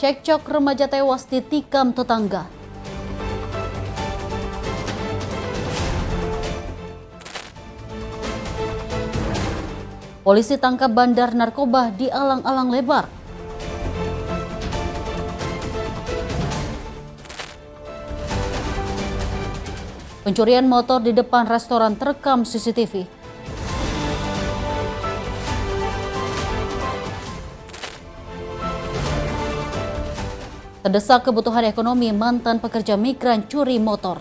Cekcok remaja tewas ditikam tetangga. Polisi tangkap bandar narkoba di alang-alang lebar. Pencurian motor di depan restoran terekam CCTV. Terdesak kebutuhan ekonomi, mantan pekerja migran curi motor.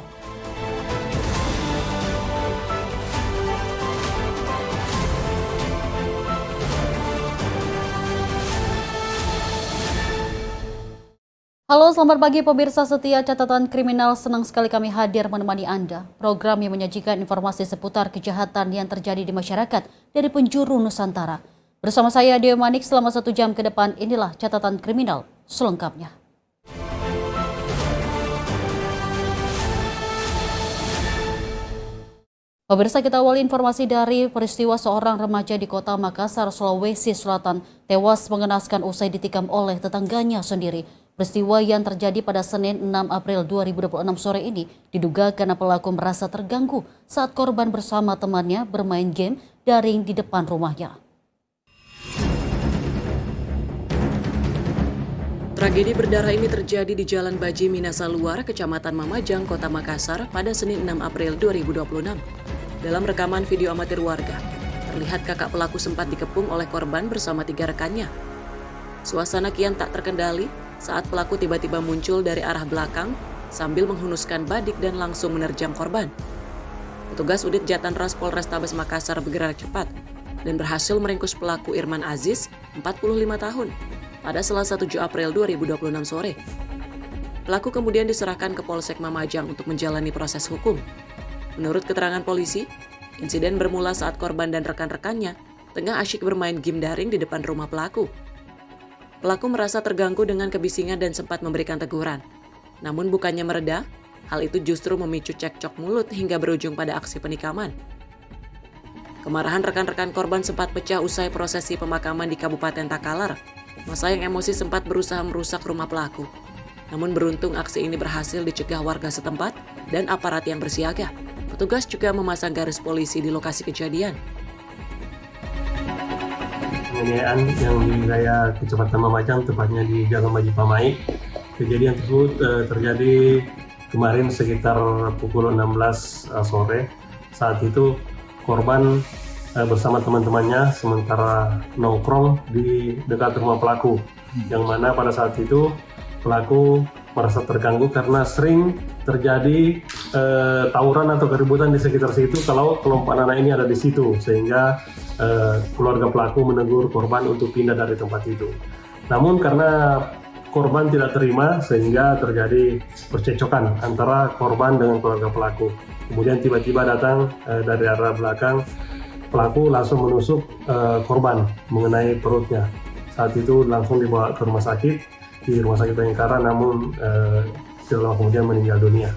Halo, selamat pagi pemirsa setia Catatan Kriminal. Senang sekali kami hadir menemani Anda. Program yang menyajikan informasi seputar kejahatan yang terjadi di masyarakat dari penjuru Nusantara. Bersama saya Dewi Manik selama 1 jam ke depan, inilah Catatan Kriminal selengkapnya. Pemirsa, kita awali informasi dari peristiwa seorang remaja di kota Makassar, Sulawesi Selatan tewas mengenaskan usai ditikam oleh tetangganya sendiri. Peristiwa yang terjadi pada Senin 6 April 2026 sore ini diduga karena pelaku merasa terganggu saat korban bersama temannya bermain game daring di depan rumahnya. Tragedi berdarah ini terjadi di Jalan Baji Minasa Luar, Kecamatan Mamajang, Kota Makassar pada Senin 6 April 2026. Dalam rekaman video amatir warga, terlihat kakak pelaku sempat dikepung oleh korban bersama 3 rekannya. Suasana kian tak terkendali saat pelaku tiba-tiba muncul dari arah belakang sambil menghunuskan badik dan langsung menerjang korban. Petugas Unit Jatanras Polrestabes Makassar bergerak cepat dan berhasil meringkus pelaku Irman Aziz, 45 tahun, pada Selasa 7 April 2026 sore. Pelaku kemudian diserahkan ke Polsek Mamajang untuk menjalani proses hukum. Menurut keterangan polisi, insiden bermula saat korban dan rekan-rekannya tengah asyik bermain game daring di depan rumah pelaku. Pelaku merasa terganggu dengan kebisingan dan sempat memberikan teguran. Namun bukannya mereda, hal itu justru memicu cekcok mulut hingga berujung pada aksi penikaman. Kemarahan rekan-rekan korban sempat pecah usai prosesi pemakaman di Kabupaten Takalar. Massa yang emosi sempat berusaha merusak rumah pelaku. Namun beruntung aksi ini berhasil dicegah warga setempat dan aparat yang bersiaga. Petugas juga memasang garis polisi di lokasi kejadian. Penganiayaan yang di wilayah Kecamatan Mamajang, tepatnya di Jalan Baji Pamai. Kejadian tersebut terjadi kemarin sekitar pukul 16 sore. Saat itu korban bersama teman-temannya sementara nongkrong di dekat rumah pelaku, yang mana pada saat itu pelaku merasa terganggu karena sering terjadi tawuran atau keributan di sekitar situ kalau kelompok anak ini ada di situ, sehingga keluarga pelaku menegur korban untuk pindah dari tempat itu. Namun karena korban tidak terima sehingga terjadi percekcokan antara korban dengan keluarga pelaku. Kemudian tiba-tiba datang dari arah belakang, pelaku langsung menusuk korban mengenai perutnya. Saat itu langsung dibawa ke rumah sakit, di Rumah Sakit Bayangkara, namun setelah kemudian meninggal dunia.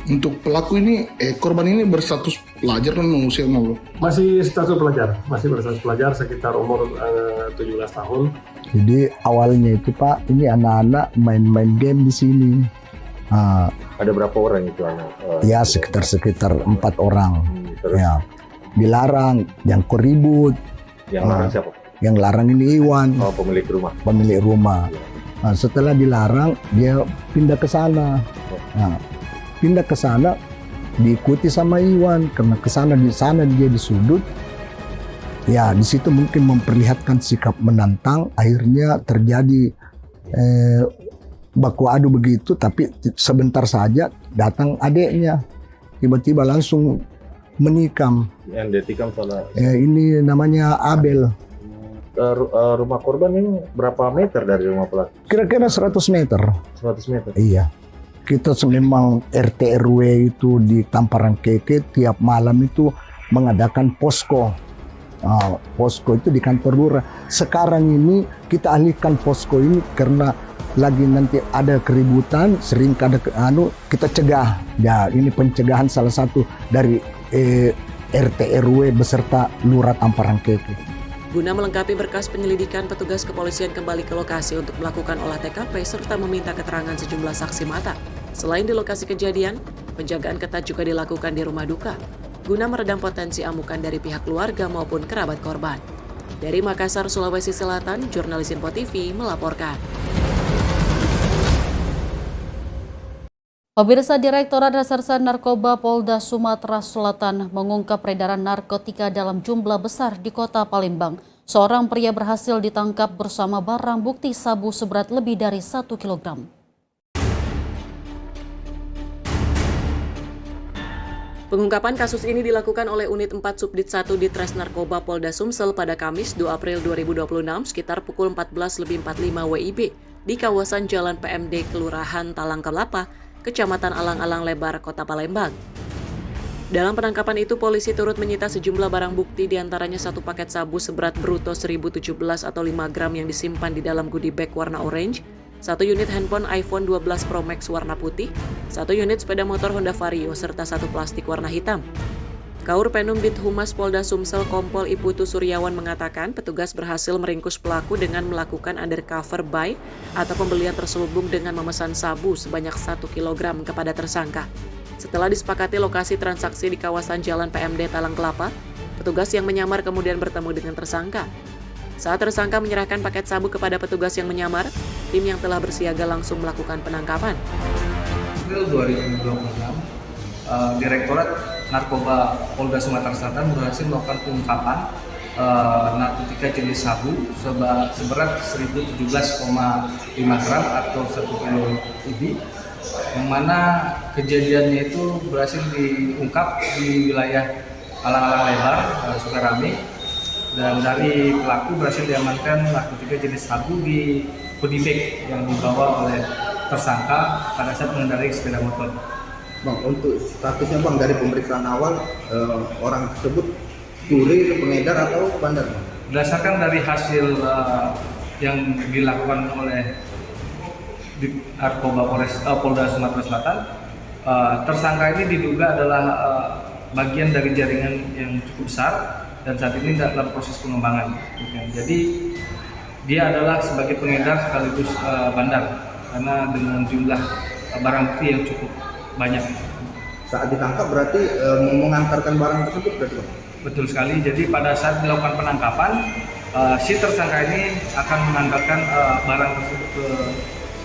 Untuk pelaku ini, korban ini berstatus pelajar dan usia nol? Masih status pelajar, masih berstatus pelajar sekitar umur 17 tahun. Jadi awalnya itu Pak, ini anak-anak main-main game di sini. Ada berapa orang itu anak? Ya sekitar 4 orang. Terus? Ya, dilarang, yang koribut. Yang larang siapa? Yang larang ini Iwan, Oh, pemilik rumah. pemilik rumah. Nah, setelah dilarang, dia pindah ke sana. Nah, pindah ke sana, diikuti sama Iwan karena di sana dia disudut. Ya, di situ mungkin memperlihatkan sikap menantang. Akhirnya terjadi baku adu begitu, tapi sebentar saja datang adiknya, tiba-tiba langsung menikam. Yang ditikam salah. Ini namanya Abel. Rumah korban ini berapa meter dari rumah pelaku? Kira-kira 100 meter. 100 meter? Iya. Kita memang RT RW itu di Tamparan Keke tiap malam itu mengadakan posko. Posko itu di kantor lurah. Sekarang ini kita alihkan posko ini karena lagi nanti ada keributan, sering ada kita cegah. Ya, ini pencegahan salah satu dari RT RW beserta lurah Tamparan Keke. Guna melengkapi berkas penyelidikan, petugas kepolisian kembali ke lokasi untuk melakukan olah TKP serta meminta keterangan sejumlah saksi mata. Selain di lokasi kejadian, penjagaan ketat juga dilakukan di rumah duka, guna meredam potensi amukan dari pihak keluarga maupun kerabat korban. Dari Makassar, Sulawesi Selatan, jurnalis Info TV melaporkan. Pemirsa, Direktorat Reserse Narkoba Polda Sumatera Selatan mengungkap peredaran narkotika dalam jumlah besar di kota Palembang. Seorang pria berhasil ditangkap bersama barang bukti sabu seberat lebih dari 1 kilogram. Pengungkapan kasus ini dilakukan oleh Unit 4 Subdit 1 Ditres Narkoba Polda Sumsel pada Kamis 2 April 2026 sekitar pukul 14.45 WIB di kawasan Jalan PMD Kelurahan Talang Kelapa, Kecamatan Alang-Alang Lebar, Kota Palembang. Dalam penangkapan itu, polisi turut menyita sejumlah barang bukti, diantaranya 1 paket sabu seberat bruto 1017 atau 5 gram yang disimpan di dalam goodie bag warna orange, 1 unit handphone iPhone 12 Pro Max warna putih, 1 unit sepeda motor Honda Vario, serta 1 plastik warna hitam. Kaur Penum Dit Humas Polda Sumsel Kompol Iputu Suryawan mengatakan petugas berhasil meringkus pelaku dengan melakukan undercover buy atau pembelian terselubung dengan memesan sabu sebanyak 1 kg kepada tersangka. Setelah disepakati lokasi transaksi di kawasan Jalan PMD Talang Kelapa, petugas yang menyamar kemudian bertemu dengan tersangka. Saat tersangka menyerahkan paket sabu kepada petugas yang menyamar, tim yang telah bersiaga langsung melakukan penangkapan. April 2026, Direktorat Narkoba Polda Sumatera Selatan berhasil melakukan pengungkapan narkotika jenis sabu seberat 1017,5 gram atau 1 kilo lebih, yang mana kejadiannya itu berhasil diungkap di wilayah Alang-Alang Lebar, Sukarame, dan dari pelaku berhasil diamankan narkotika jenis sabu di goodie bag yang dibawa oleh tersangka pada saat mengendarai sepeda motor. Bang, untuk statusnya Bang dari pemeriksaan awal orang tersebut kurir, pengedar atau bandar? Berdasarkan dari hasil yang dilakukan oleh Narkoba Polda Sumatera Selatan, tersangka ini diduga adalah bagian dari jaringan yang cukup besar dan saat ini dalam proses pengembangan. Jadi dia adalah sebagai pengedar sekaligus bandar karena dengan jumlah barang bukti yang cukup banyak. Saat ditangkap berarti mengantarkan barang tersebut berarti Bang? Betul sekali. Jadi pada saat dilakukan penangkapan, si tersangka ini akan mengantarkan barang tersebut ke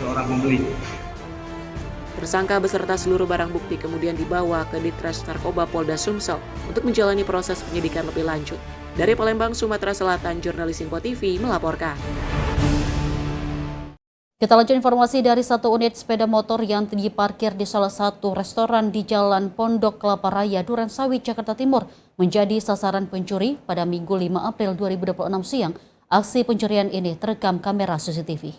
seorang pembeli. Tersangka beserta seluruh barang bukti kemudian dibawa ke Ditres Narkoba Polda Sumsel untuk menjalani proses penyidikan lebih lanjut. Dari Palembang, Sumatera Selatan, jurnalis Info TV melaporkan. Kita lanjut informasi dari 1 unit sepeda motor yang diparkir di salah satu restoran di Jalan Pondok Kelapa Raya, Durensawit, Jakarta Timur, menjadi sasaran pencuri pada Minggu 5 April 2026 siang. Aksi pencurian ini terekam kamera CCTV.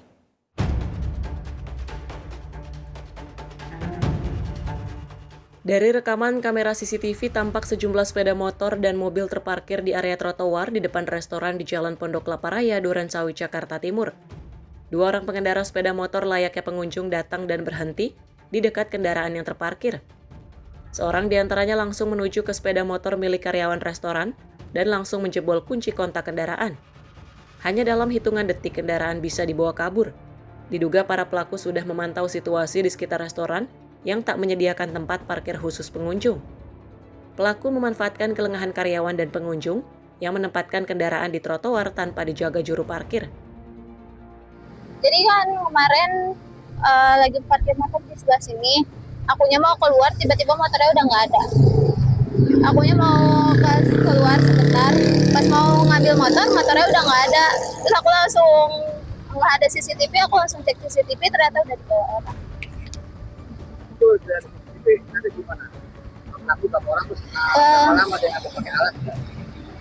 Dari rekaman kamera CCTV tampak sejumlah sepeda motor dan mobil terparkir di area trotoar di depan restoran di Jalan Pondok Kelapa Raya, Durensawit, Jakarta Timur. 2 orang pengendara sepeda motor layaknya pengunjung datang dan berhenti di dekat kendaraan yang terparkir. Seorang di antaranya langsung menuju ke sepeda motor milik karyawan restoran dan langsung menjebol kunci kontak kendaraan. Hanya dalam hitungan detik kendaraan bisa dibawa kabur. Diduga para pelaku sudah memantau situasi di sekitar restoran yang tak menyediakan tempat parkir khusus pengunjung. Pelaku memanfaatkan kelengahan karyawan dan pengunjung yang menempatkan kendaraan di trotoar tanpa dijaga juru parkir. Jadi kan kemarin lagi parkir motor di sebelah sini, akunya mau keluar, tiba-tiba motornya udah nggak ada. Akunya mau keluar sebentar, pas mau ngambil motornya udah nggak ada. Terus aku langsung nggak ada CCTV, aku langsung cek CCTV, ternyata udah dibawa orang. Itu dari CCTV ada di mana? Pelaku berapa orang terus malam ada yang pakai alat?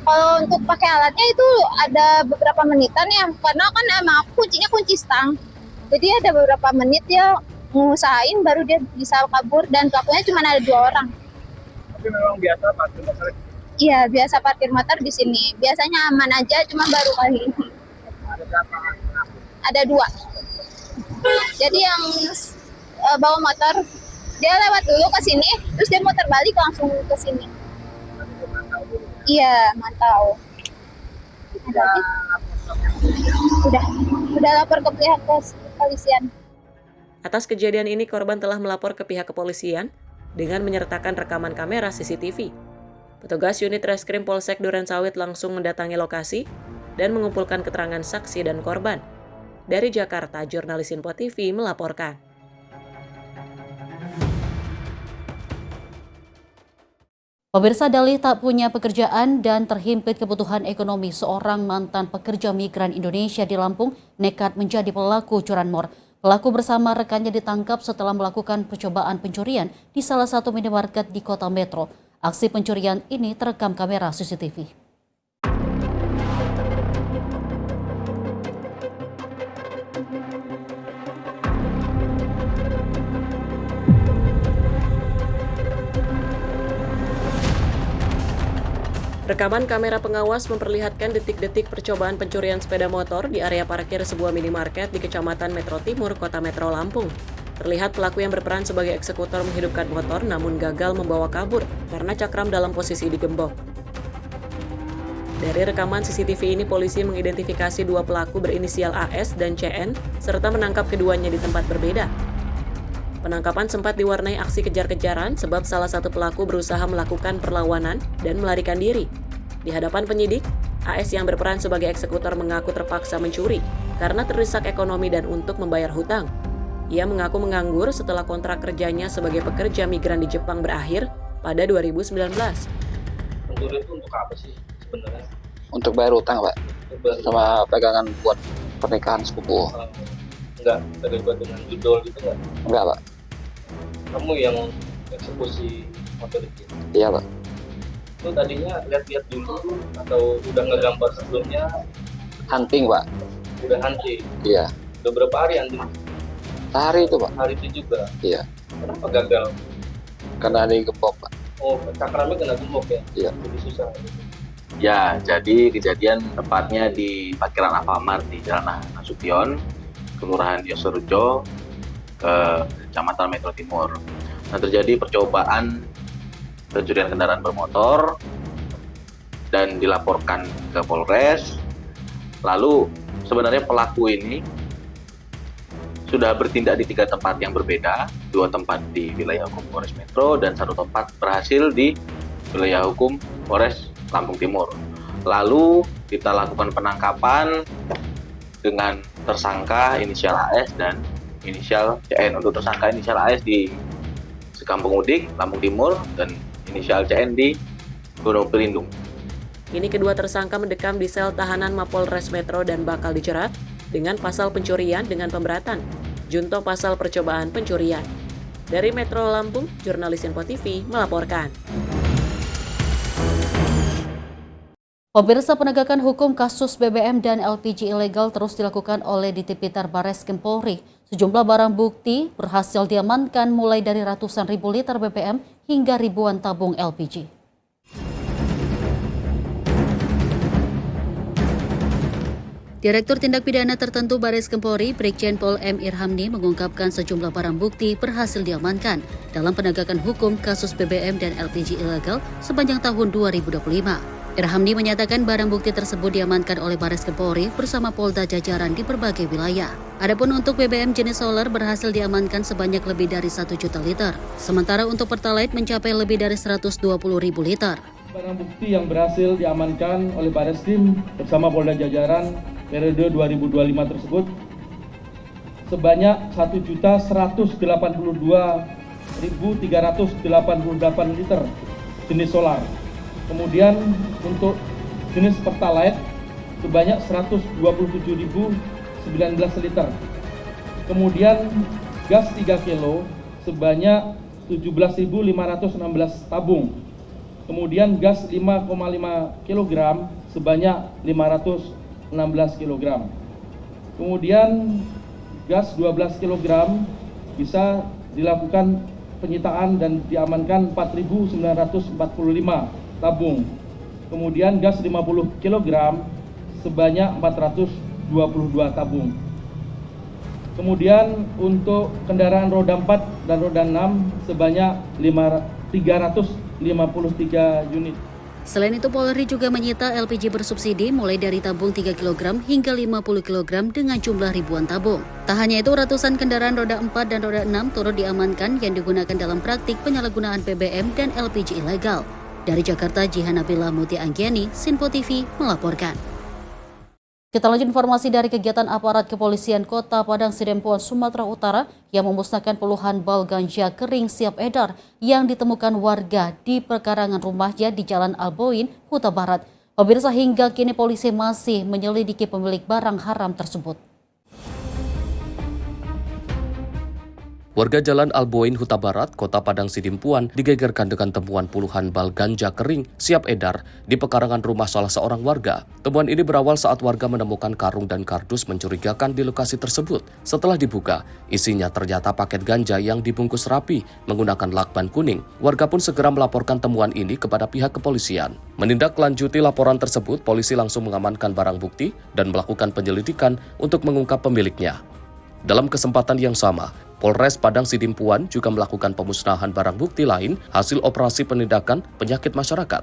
Kalau untuk pakai alatnya itu ada beberapa menitan ya, karena kan emang aku kuncinya kunci stang. Jadi ada beberapa menit dia ngusahain baru dia bisa kabur dan pelakunya cuma ada 2 orang. Tapi memang biasa parkir motor? Iya, biasa parkir motor di sini. Biasanya aman aja, cuma baru kali ini. Ada berapa? Ada 2. Jadi yang bawa motor, dia lewat dulu ke sini, terus dia muter balik langsung ke sini. Iya, mantau. Udah lapor ke pihak kepolisian. Atas kejadian ini, korban telah melapor ke pihak kepolisian dengan menyertakan rekaman kamera CCTV. Petugas unit Reskrim Polsek Durensawit langsung mendatangi lokasi dan mengumpulkan keterangan saksi dan korban. Dari Jakarta, jurnalis Info TV melaporkan. Pemirsa, dalih tak punya pekerjaan dan terhimpit kebutuhan ekonomi, seorang mantan pekerja migran Indonesia di Lampung nekat menjadi pelaku curanmor. Pelaku bersama rekannya ditangkap setelah melakukan percobaan pencurian di salah satu minimarket di Kota Metro. Aksi pencurian ini terekam kamera CCTV. Rekaman kamera pengawas memperlihatkan detik-detik percobaan pencurian sepeda motor di area parkir sebuah minimarket di Kecamatan Metro Timur, Kota Metro Lampung. Terlihat pelaku yang berperan sebagai eksekutor menghidupkan motor namun gagal membawa kabur karena cakram dalam posisi digembok. Dari rekaman CCTV ini, polisi mengidentifikasi dua pelaku berinisial AS dan CN serta menangkap keduanya di tempat berbeda. Penangkapan sempat diwarnai aksi kejar-kejaran sebab salah satu pelaku berusaha melakukan perlawanan dan melarikan diri. Di hadapan penyidik, AS yang berperan sebagai eksekutor mengaku terpaksa mencuri karena terdesak ekonomi dan untuk membayar hutang. Ia mengaku menganggur setelah kontrak kerjanya sebagai pekerja migran di Jepang berakhir pada 2019. Mencuri itu untuk apa sih sebenarnya? Untuk bayar hutang, Pak. Sama pegangan buat pernikahan sepupu. Enggak terlibat dengan judul gitu nggak? Enggak, Pak. Kamu yang eksekusi motor itu? Iya, Pak. Itu tadinya lihat-lihat dulu atau udah ngegambar sebelumnya? Hunting, Pak. Udah hunting? Iya. Udah berapa hari hunting? Sehari itu, Pak. Hari itu juga? Iya. Kenapa gagal? Karena ada gembok, Pak. Oh, cakramnya kena gembok ya? Iya. Jadi susah. Ya, jadi kejadian tepatnya di parkiran Alfamart di Jalan Nasution, Kelurahan Yosorejo, Kecamatan Metro Timur. Nah, terjadi percobaan pencurian kendaraan bermotor dan dilaporkan ke Polres. Lalu sebenarnya pelaku ini sudah bertindak di 3 tempat yang berbeda, 2 tempat di wilayah hukum Polres Metro dan 1 tempat berhasil di wilayah hukum Polres Lampung Timur. Lalu kita lakukan penangkapan dengan tersangka inisial AS dan inisial CN. Untuk tersangka inisial AS di Sekampung Udik, Lampung Timur, dan inisial CN di Gunung Pelindung. Kini kedua tersangka mendekam di sel tahanan Mapolres Metro dan bakal dijerat dengan pasal pencurian dengan pemberatan, junto pasal percobaan pencurian. Dari Metro Lampung, jurnalis Info TV melaporkan. Pemirsa, penegakan hukum kasus BBM dan LPG ilegal terus dilakukan oleh Ditipiter Barreskrim Polri. Sejumlah barang bukti berhasil diamankan mulai dari ratusan ribu liter BBM hingga ribuan tabung LPG. Direktur Tindak Pidana Tertentu Barreskrim Polri, Brigjen Pol M. Irhamni mengungkapkan sejumlah barang bukti berhasil diamankan dalam penegakan hukum kasus BBM dan LPG ilegal sepanjang tahun 2025. Irhamni menyatakan barang bukti tersebut diamankan oleh Barreskrim Polri bersama Polda jajaran di berbagai wilayah. Adapun untuk BBM jenis solar berhasil diamankan sebanyak lebih dari 1 juta liter. Sementara untuk Pertalite mencapai lebih dari 120.000 liter. Barang bukti yang berhasil diamankan oleh Barreskrim bersama Polda jajaran periode 2025 tersebut sebanyak 1.182.388 liter jenis solar. Kemudian untuk jenis Pertalite sebanyak 127.019 liter. Kemudian gas 3 kilo sebanyak 17.516 tabung. Kemudian gas 5,5 kg sebanyak 516 kg. Kemudian gas 12 kg bisa dilakukan penyitaan dan diamankan 4.945 tabung. Kemudian gas 50 kg sebanyak 422 tabung. Kemudian untuk kendaraan roda 4 dan roda 6 sebanyak 353 unit. Selain itu, Polri juga menyita LPG bersubsidi mulai dari tabung 3 kg hingga 50 kg dengan jumlah ribuan tabung. Tak hanya itu, ratusan kendaraan roda 4 dan roda 6 turut diamankan yang digunakan dalam praktik penyalahgunaan BBM dan LPG ilegal. Dari Jakarta, Jihan Nabila Muti Anggiani, Sinpo TV melaporkan. Kita lanjut informasi dari kegiatan aparat kepolisian Kota Padang Sidempuan, Sumatera Utara yang memusnahkan puluhan bal ganja kering siap edar yang ditemukan warga di perkarangan rumahnya di Jalan Alboin, Huta Barat. Pemirsa, hingga kini polisi masih menyelidiki pemilik barang haram tersebut. Warga Jalan Alboin, Huta Barat, Kota Padang Sidimpuan digegerkan dengan temuan puluhan bal ganja kering siap edar di pekarangan rumah salah seorang warga. Temuan ini berawal saat warga menemukan karung dan kardus mencurigakan di lokasi tersebut. Setelah dibuka, isinya ternyata paket ganja yang dibungkus rapi menggunakan lakban kuning. Warga pun segera melaporkan temuan ini kepada pihak kepolisian. Menindaklanjuti laporan tersebut, polisi langsung mengamankan barang bukti dan melakukan penyelidikan untuk mengungkap pemiliknya. Dalam kesempatan yang sama, Polres Padang Sidimpuan juga melakukan pemusnahan barang bukti lain hasil operasi penindakan penyakit masyarakat.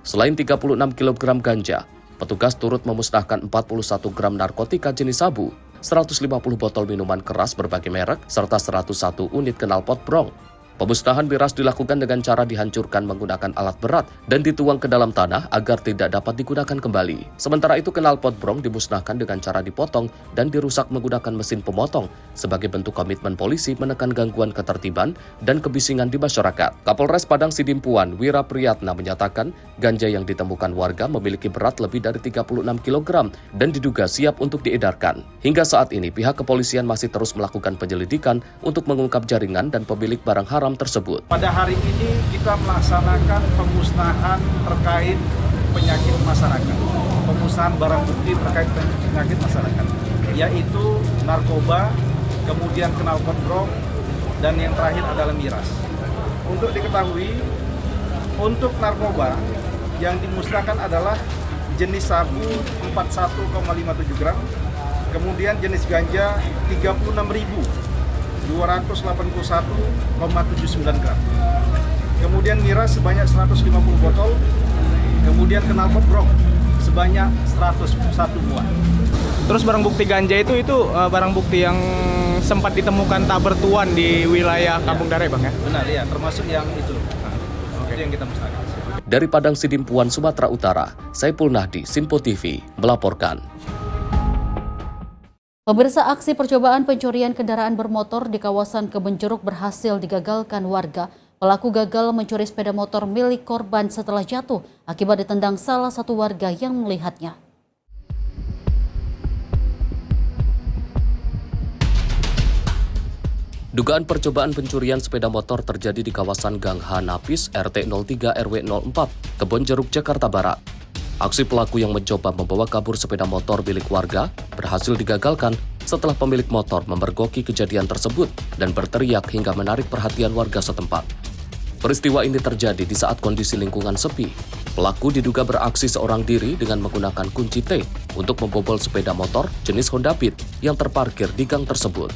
Selain 36 kg ganja, petugas turut memusnahkan 41 gram narkotika jenis sabu, 150 botol minuman keras berbagai merek, serta 101 unit knalpot brong. Pemusnahan miras dilakukan dengan cara dihancurkan menggunakan alat berat dan dituang ke dalam tanah agar tidak dapat digunakan kembali. Sementara itu, knalpot brong dimusnahkan dengan cara dipotong dan dirusak menggunakan mesin pemotong sebagai bentuk komitmen polisi menekan gangguan ketertiban dan kebisingan di masyarakat. Kapolres Padang Sidimpuan, Wira Priyatna, menyatakan ganja yang ditemukan warga memiliki berat lebih dari 36 kg dan diduga siap untuk diedarkan. Hingga saat ini, pihak kepolisian masih terus melakukan penyelidikan untuk mengungkap jaringan dan pemilik barang haram tersebut. Pada hari ini kita melaksanakan pemusnahan terkait penyakit masyarakat, pemusnahan barang bukti terkait penyakit masyarakat, yaitu narkoba, kemudian knalpot brong, dan yang terakhir adalah miras. Untuk diketahui, untuk narkoba yang dimusnahkan adalah jenis sabu 41,57 gram, kemudian jenis ganja 36.281,79 gram. Kemudian miras sebanyak 150 botol, kemudian knalpot brong sebanyak 101 buah. Terus barang bukti ganja itu barang bukti yang sempat ditemukan tak bertuan di wilayah Kampung Darai, Bang, ya? Benar, ya, termasuk yang itu. Itu yang kita musnahkan. Dari Padang Sidimpuan, Sumatera Utara, Saipul Nahdi, Sinpo TV melaporkan. Pemirsa, aksi percobaan pencurian kendaraan bermotor di kawasan Kebonjeruk berhasil digagalkan warga. Pelaku gagal mencuri sepeda motor milik korban setelah jatuh akibat ditendang salah satu warga yang melihatnya. Dugaan percobaan pencurian sepeda motor terjadi di kawasan Gang H Napis, RT 03 RW 04, Kebonjeruk, Jakarta Barat. Aksi pelaku yang mencoba membawa kabur sepeda motor milik warga berhasil digagalkan setelah pemilik motor memergoki kejadian tersebut dan berteriak hingga menarik perhatian warga setempat. Peristiwa ini terjadi di saat kondisi lingkungan sepi. Pelaku diduga beraksi seorang diri dengan menggunakan kunci T untuk membobol sepeda motor jenis Honda Beat yang terparkir di gang tersebut.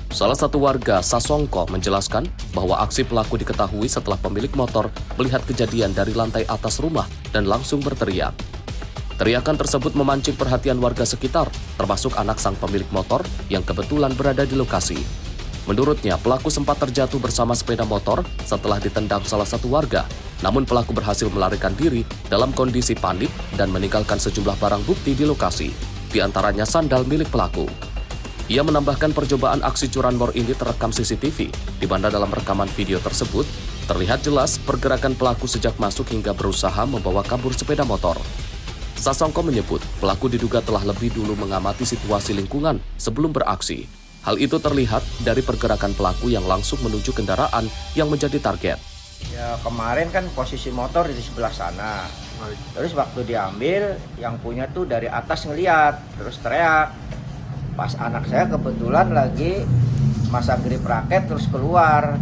Salah satu warga, Sasongko, menjelaskan bahwa aksi pelaku diketahui setelah pemilik motor melihat kejadian dari lantai atas rumah dan langsung berteriak. Teriakan tersebut memancing perhatian warga sekitar, termasuk anak sang pemilik motor yang kebetulan berada di lokasi. Menurutnya, pelaku sempat terjatuh bersama sepeda motor setelah ditendang salah satu warga. Namun pelaku berhasil melarikan diri dalam kondisi panik dan meninggalkan sejumlah barang bukti di lokasi, di antaranya sandal milik pelaku. Ia menambahkan percobaan aksi curanmor ini terekam CCTV, di mana dalam rekaman video tersebut terlihat jelas pergerakan pelaku sejak masuk hingga berusaha membawa kabur sepeda motor. Sasongko menyebut pelaku diduga telah lebih dulu mengamati situasi lingkungan sebelum beraksi. Hal itu terlihat dari pergerakan pelaku yang langsung menuju kendaraan yang menjadi target. Ya, kemarin kan posisi motor di sebelah sana. Terus waktu diambil, yang punya tuh dari atas ngeliat, terus teriak. Pas anak saya kebetulan lagi masang grip raket terus keluar.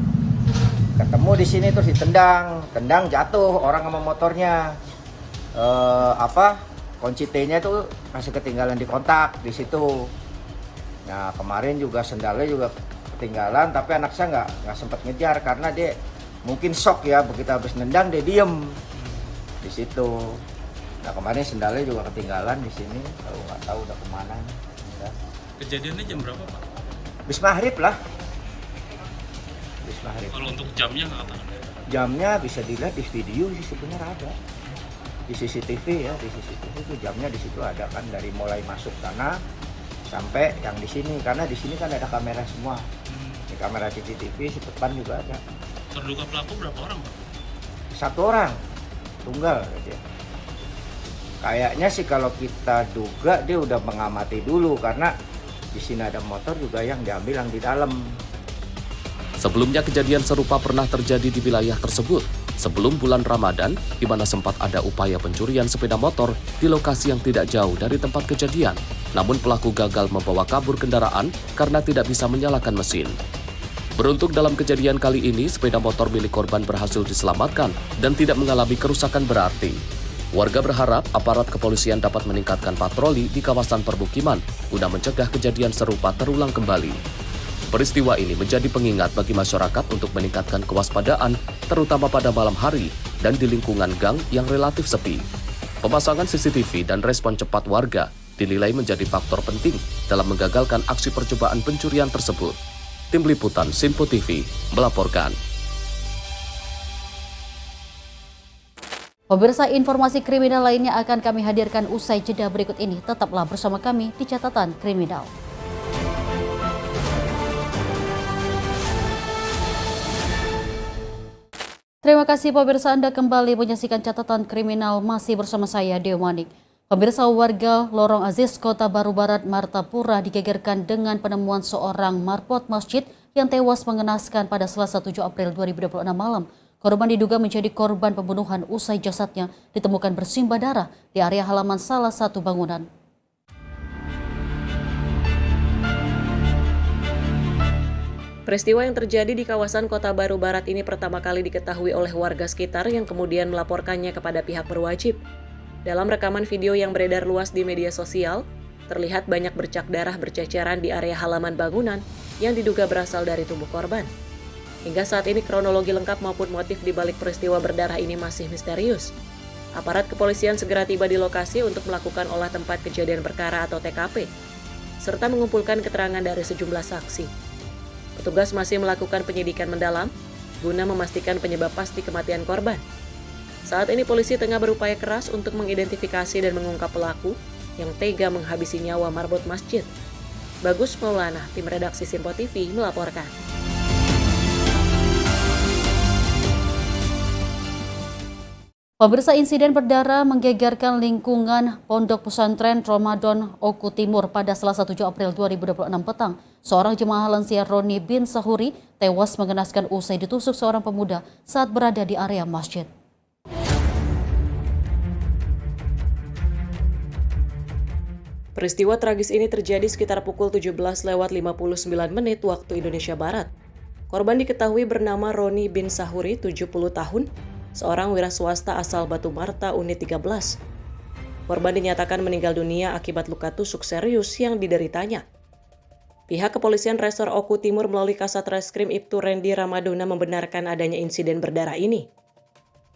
Ketemu di sini terus ditendang, jatuh orang sama motornya. Kunci T-nya itu masih ketinggalan di kontak di situ. Nah, kemarin juga sendalnya juga ketinggalan, tapi anak saya nggak sempat ngejar karena dia mungkin shock ya, begitu habis nendang dia diem. di situ. Nah kemarin sendalnya juga ketinggalan di sini, kalau nggak tahu udah kemana. Ya. Kejadiannya jam berapa Pak? Bis maghrib lah. Bis maghrib. Kalau untuk jamnya nggak tahu. Jamnya bisa dilihat di video sih sebenarnya ada. Di CCTV ya, di CCTV itu jamnya di situ ada kan, dari mulai masuk sana sampai yang di sini, karena di sini kan ada kamera semua. Di kamera CCTV di depan juga ada. Terduga pelaku berapa orang Pak? 1 orang, tunggal aja. Kayaknya sih kalau kita duga dia udah mengamati dulu, karena di sini ada motor juga yang diambil yang di dalam. Sebelumnya kejadian serupa pernah terjadi di wilayah tersebut. Sebelum bulan Ramadan, di mana sempat ada upaya pencurian sepeda motor di lokasi yang tidak jauh dari tempat kejadian. Namun pelaku gagal membawa kabur kendaraan karena tidak bisa menyalakan mesin. Beruntung dalam kejadian kali ini, sepeda motor milik korban berhasil diselamatkan dan tidak mengalami kerusakan berarti. Warga berharap aparat kepolisian dapat meningkatkan patroli di kawasan permukiman guna mencegah kejadian serupa terulang kembali. Peristiwa ini menjadi pengingat bagi masyarakat untuk meningkatkan kewaspadaan, terutama pada malam hari dan di lingkungan gang yang relatif sepi. Pemasangan CCTV dan respon cepat warga dinilai menjadi faktor penting dalam menggagalkan aksi percobaan pencurian tersebut. Tim Liputan Simpo TV melaporkan. Pemirsa, informasi kriminal lainnya akan kami hadirkan usai jeda berikut ini. Tetaplah bersama kami di Catatan Kriminal. Terima kasih pemirsa, Anda kembali menyaksikan Catatan Kriminal, masih bersama saya Deo Manik. Pemirsa, warga Lorong Aziz, Kota Baru Barat, Martapura digegerkan dengan penemuan seorang marbot masjid yang tewas mengenaskan pada Selasa 7 April 2026 malam. Korban diduga menjadi korban pembunuhan usai jasadnya ditemukan bersimbah darah di area halaman salah satu bangunan. Peristiwa yang terjadi di kawasan Kota Baru Barat ini pertama kali diketahui oleh warga sekitar yang kemudian melaporkannya kepada pihak berwajib. Dalam rekaman video yang beredar luas di media sosial, terlihat banyak bercak darah berceceran di area halaman bangunan yang diduga berasal dari tubuh korban. Hingga saat ini kronologi lengkap maupun motif di balik peristiwa berdarah ini masih misterius. Aparat kepolisian segera tiba di lokasi untuk melakukan olah tempat kejadian perkara atau TKP, serta mengumpulkan keterangan dari sejumlah saksi. Petugas masih melakukan penyidikan mendalam guna memastikan penyebab pasti kematian korban. Saat ini polisi tengah berupaya keras untuk mengidentifikasi dan mengungkap pelaku yang tega menghabisi nyawa marbot masjid. Bagus Maulana, tim redaksi Simpo TV melaporkan. Pemirsa, insiden berdarah menggegerkan lingkungan Pondok Pesantren Ramadan Oku Timur pada Selasa 7 April 2026 petang. Seorang jemaah lansia Roni bin Sahuri tewas mengenaskan usai ditusuk seorang pemuda saat berada di area masjid. Peristiwa tragis ini terjadi sekitar pukul 17:59 waktu Indonesia Barat. Korban diketahui bernama Roni bin Sahuri, 70 tahun, seorang wira swasta asal Batu Marta, Unit 13. Korban dinyatakan meninggal dunia akibat luka tusuk serius yang dideritanya. Pihak kepolisian Resor Oku Timur melalui Kasat Reskrim Ibtu Rendi Ramadona membenarkan adanya insiden berdarah ini.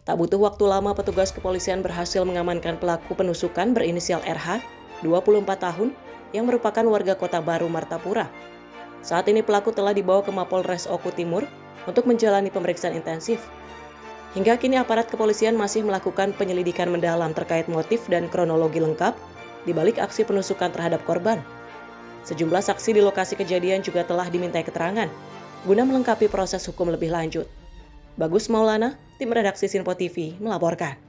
Tak butuh waktu lama, petugas kepolisian berhasil mengamankan pelaku penusukan berinisial RH, 24 tahun, yang merupakan warga Kota Baru Martapura. Saat ini pelaku telah dibawa ke Mapolres Oku Timur untuk menjalani pemeriksaan intensif. Hingga kini aparat kepolisian masih melakukan penyelidikan mendalam terkait motif dan kronologi lengkap di balik aksi penusukan terhadap korban. Sejumlah saksi di lokasi kejadian juga telah dimintai keterangan guna melengkapi proses hukum lebih lanjut. Bagus Maulana, tim redaksi Simpo TV melaporkan.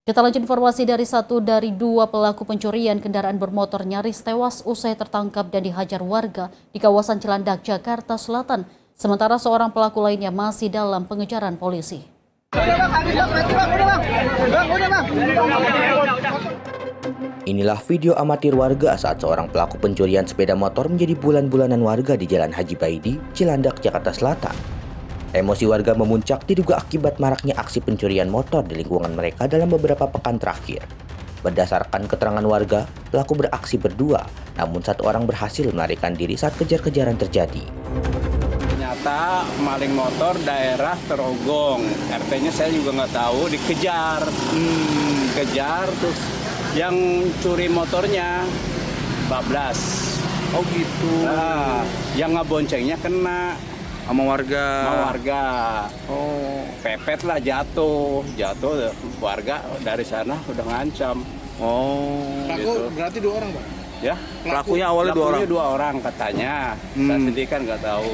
Kita lanjut informasi dari satu dari dua pelaku pencurian kendaraan bermotor nyaris tewas usai tertangkap dan dihajar warga di kawasan Cilandak, Jakarta Selatan. Sementara seorang pelaku lainnya masih dalam pengejaran polisi. Inilah video amatir warga saat seorang pelaku pencurian sepeda motor menjadi bulan-bulanan warga di Jalan Haji Baidi, Cilandak, Jakarta Selatan. Emosi warga memuncak diduga akibat maraknya aksi pencurian motor di lingkungan mereka dalam beberapa pekan terakhir. Berdasarkan keterangan warga, pelaku beraksi berdua, namun satu orang berhasil melarikan diri saat kejar-kejaran terjadi. kata maling motor daerah Terogong. RT-nya saya juga nggak tahu, dikejar. Kejar, terus yang curi motornya bablas. Oh gitu. Nah, yang ngeboncengnya kena sama warga. Oh, pepet lah, jatuh warga dari sana udah ngancam. Oh. Pelaku Gitu. berarti 2 orang, Pak? Ya, Pelakunya awalnya 2 orang. 2 orang katanya. Saya sendiri kan nggak tahu.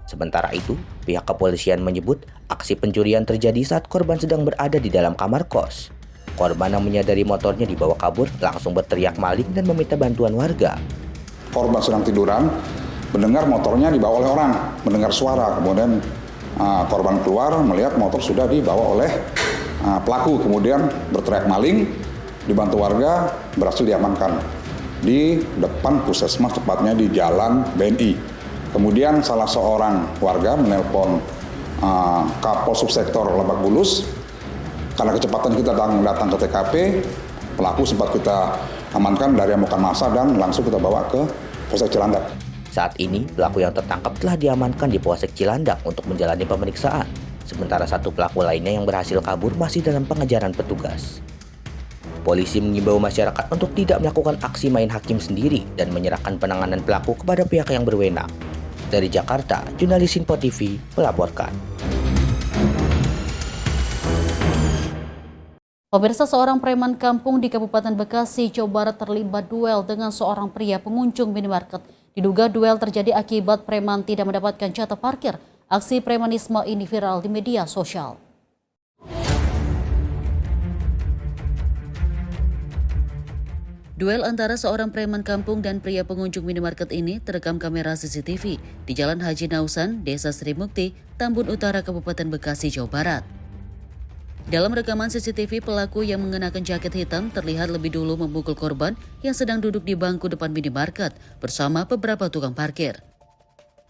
Sementara itu, pihak kepolisian menyebut aksi pencurian terjadi saat korban sedang berada di dalam kamar kos. Korban yang menyadari motornya dibawa kabur langsung berteriak maling dan meminta bantuan warga. Korban sedang tiduran, mendengar motornya dibawa oleh orang, mendengar suara, kemudian korban keluar melihat motor sudah dibawa oleh pelaku, kemudian berteriak maling, dibantu warga, berhasil diamankan di depan puskesmas, tepatnya di Jalan BNI. Kemudian salah seorang warga menelpon Kapol Subsektor Lebak Bulus. Karena kecepatan kita datang ke TKP, pelaku sempat kita amankan dari amukan massa dan langsung kita bawa ke Polsek Cilandak. Saat ini, pelaku yang tertangkap telah diamankan di Polsek Cilandak untuk menjalani pemeriksaan. Sementara 1 pelaku lainnya yang berhasil kabur masih dalam pengejaran petugas. Polisi mengimbau masyarakat untuk tidak melakukan aksi main hakim sendiri dan menyerahkan penanganan pelaku kepada pihak yang berwenang. Dari Jakarta, jurnalis Info TV melaporkan. Pemirsa, seorang preman kampung di Kabupaten Bekasi, Jawa Barat terlibat duel dengan seorang pria pengunjung minimarket. Diduga duel terjadi akibat preman tidak mendapatkan jatah parkir. Aksi premanisme ini viral di media sosial. Duel antara seorang preman kampung dan pria pengunjung minimarket ini terekam kamera CCTV di Jalan Haji Nausan, Desa Sri Mukti, Tambun Utara, Kabupaten Bekasi, Jawa Barat. Dalam rekaman CCTV, pelaku yang mengenakan jaket hitam terlihat lebih dulu memukul korban yang sedang duduk di bangku depan minimarket bersama beberapa tukang parkir.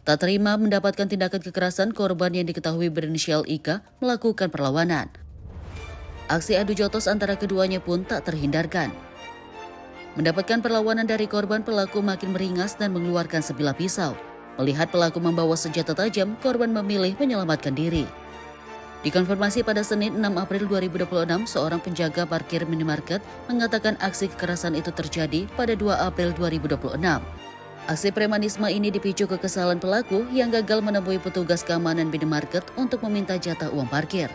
Tak terima mendapatkan tindakan kekerasan, korban yang diketahui berinisial Ika melakukan perlawanan. Aksi adu jotos antara keduanya pun tak terhindarkan. Mendapatkan perlawanan dari korban, pelaku makin meringas dan mengeluarkan sebilah pisau. Melihat pelaku membawa senjata tajam, korban memilih menyelamatkan diri. Dikonfirmasi pada Senin 6 April 2026, seorang penjaga parkir minimarket mengatakan aksi kekerasan itu terjadi pada 2 April 2026. Aksi premanisme ini dipicu kekesalan pelaku yang gagal menemui petugas keamanan minimarket untuk meminta jatah uang parkir.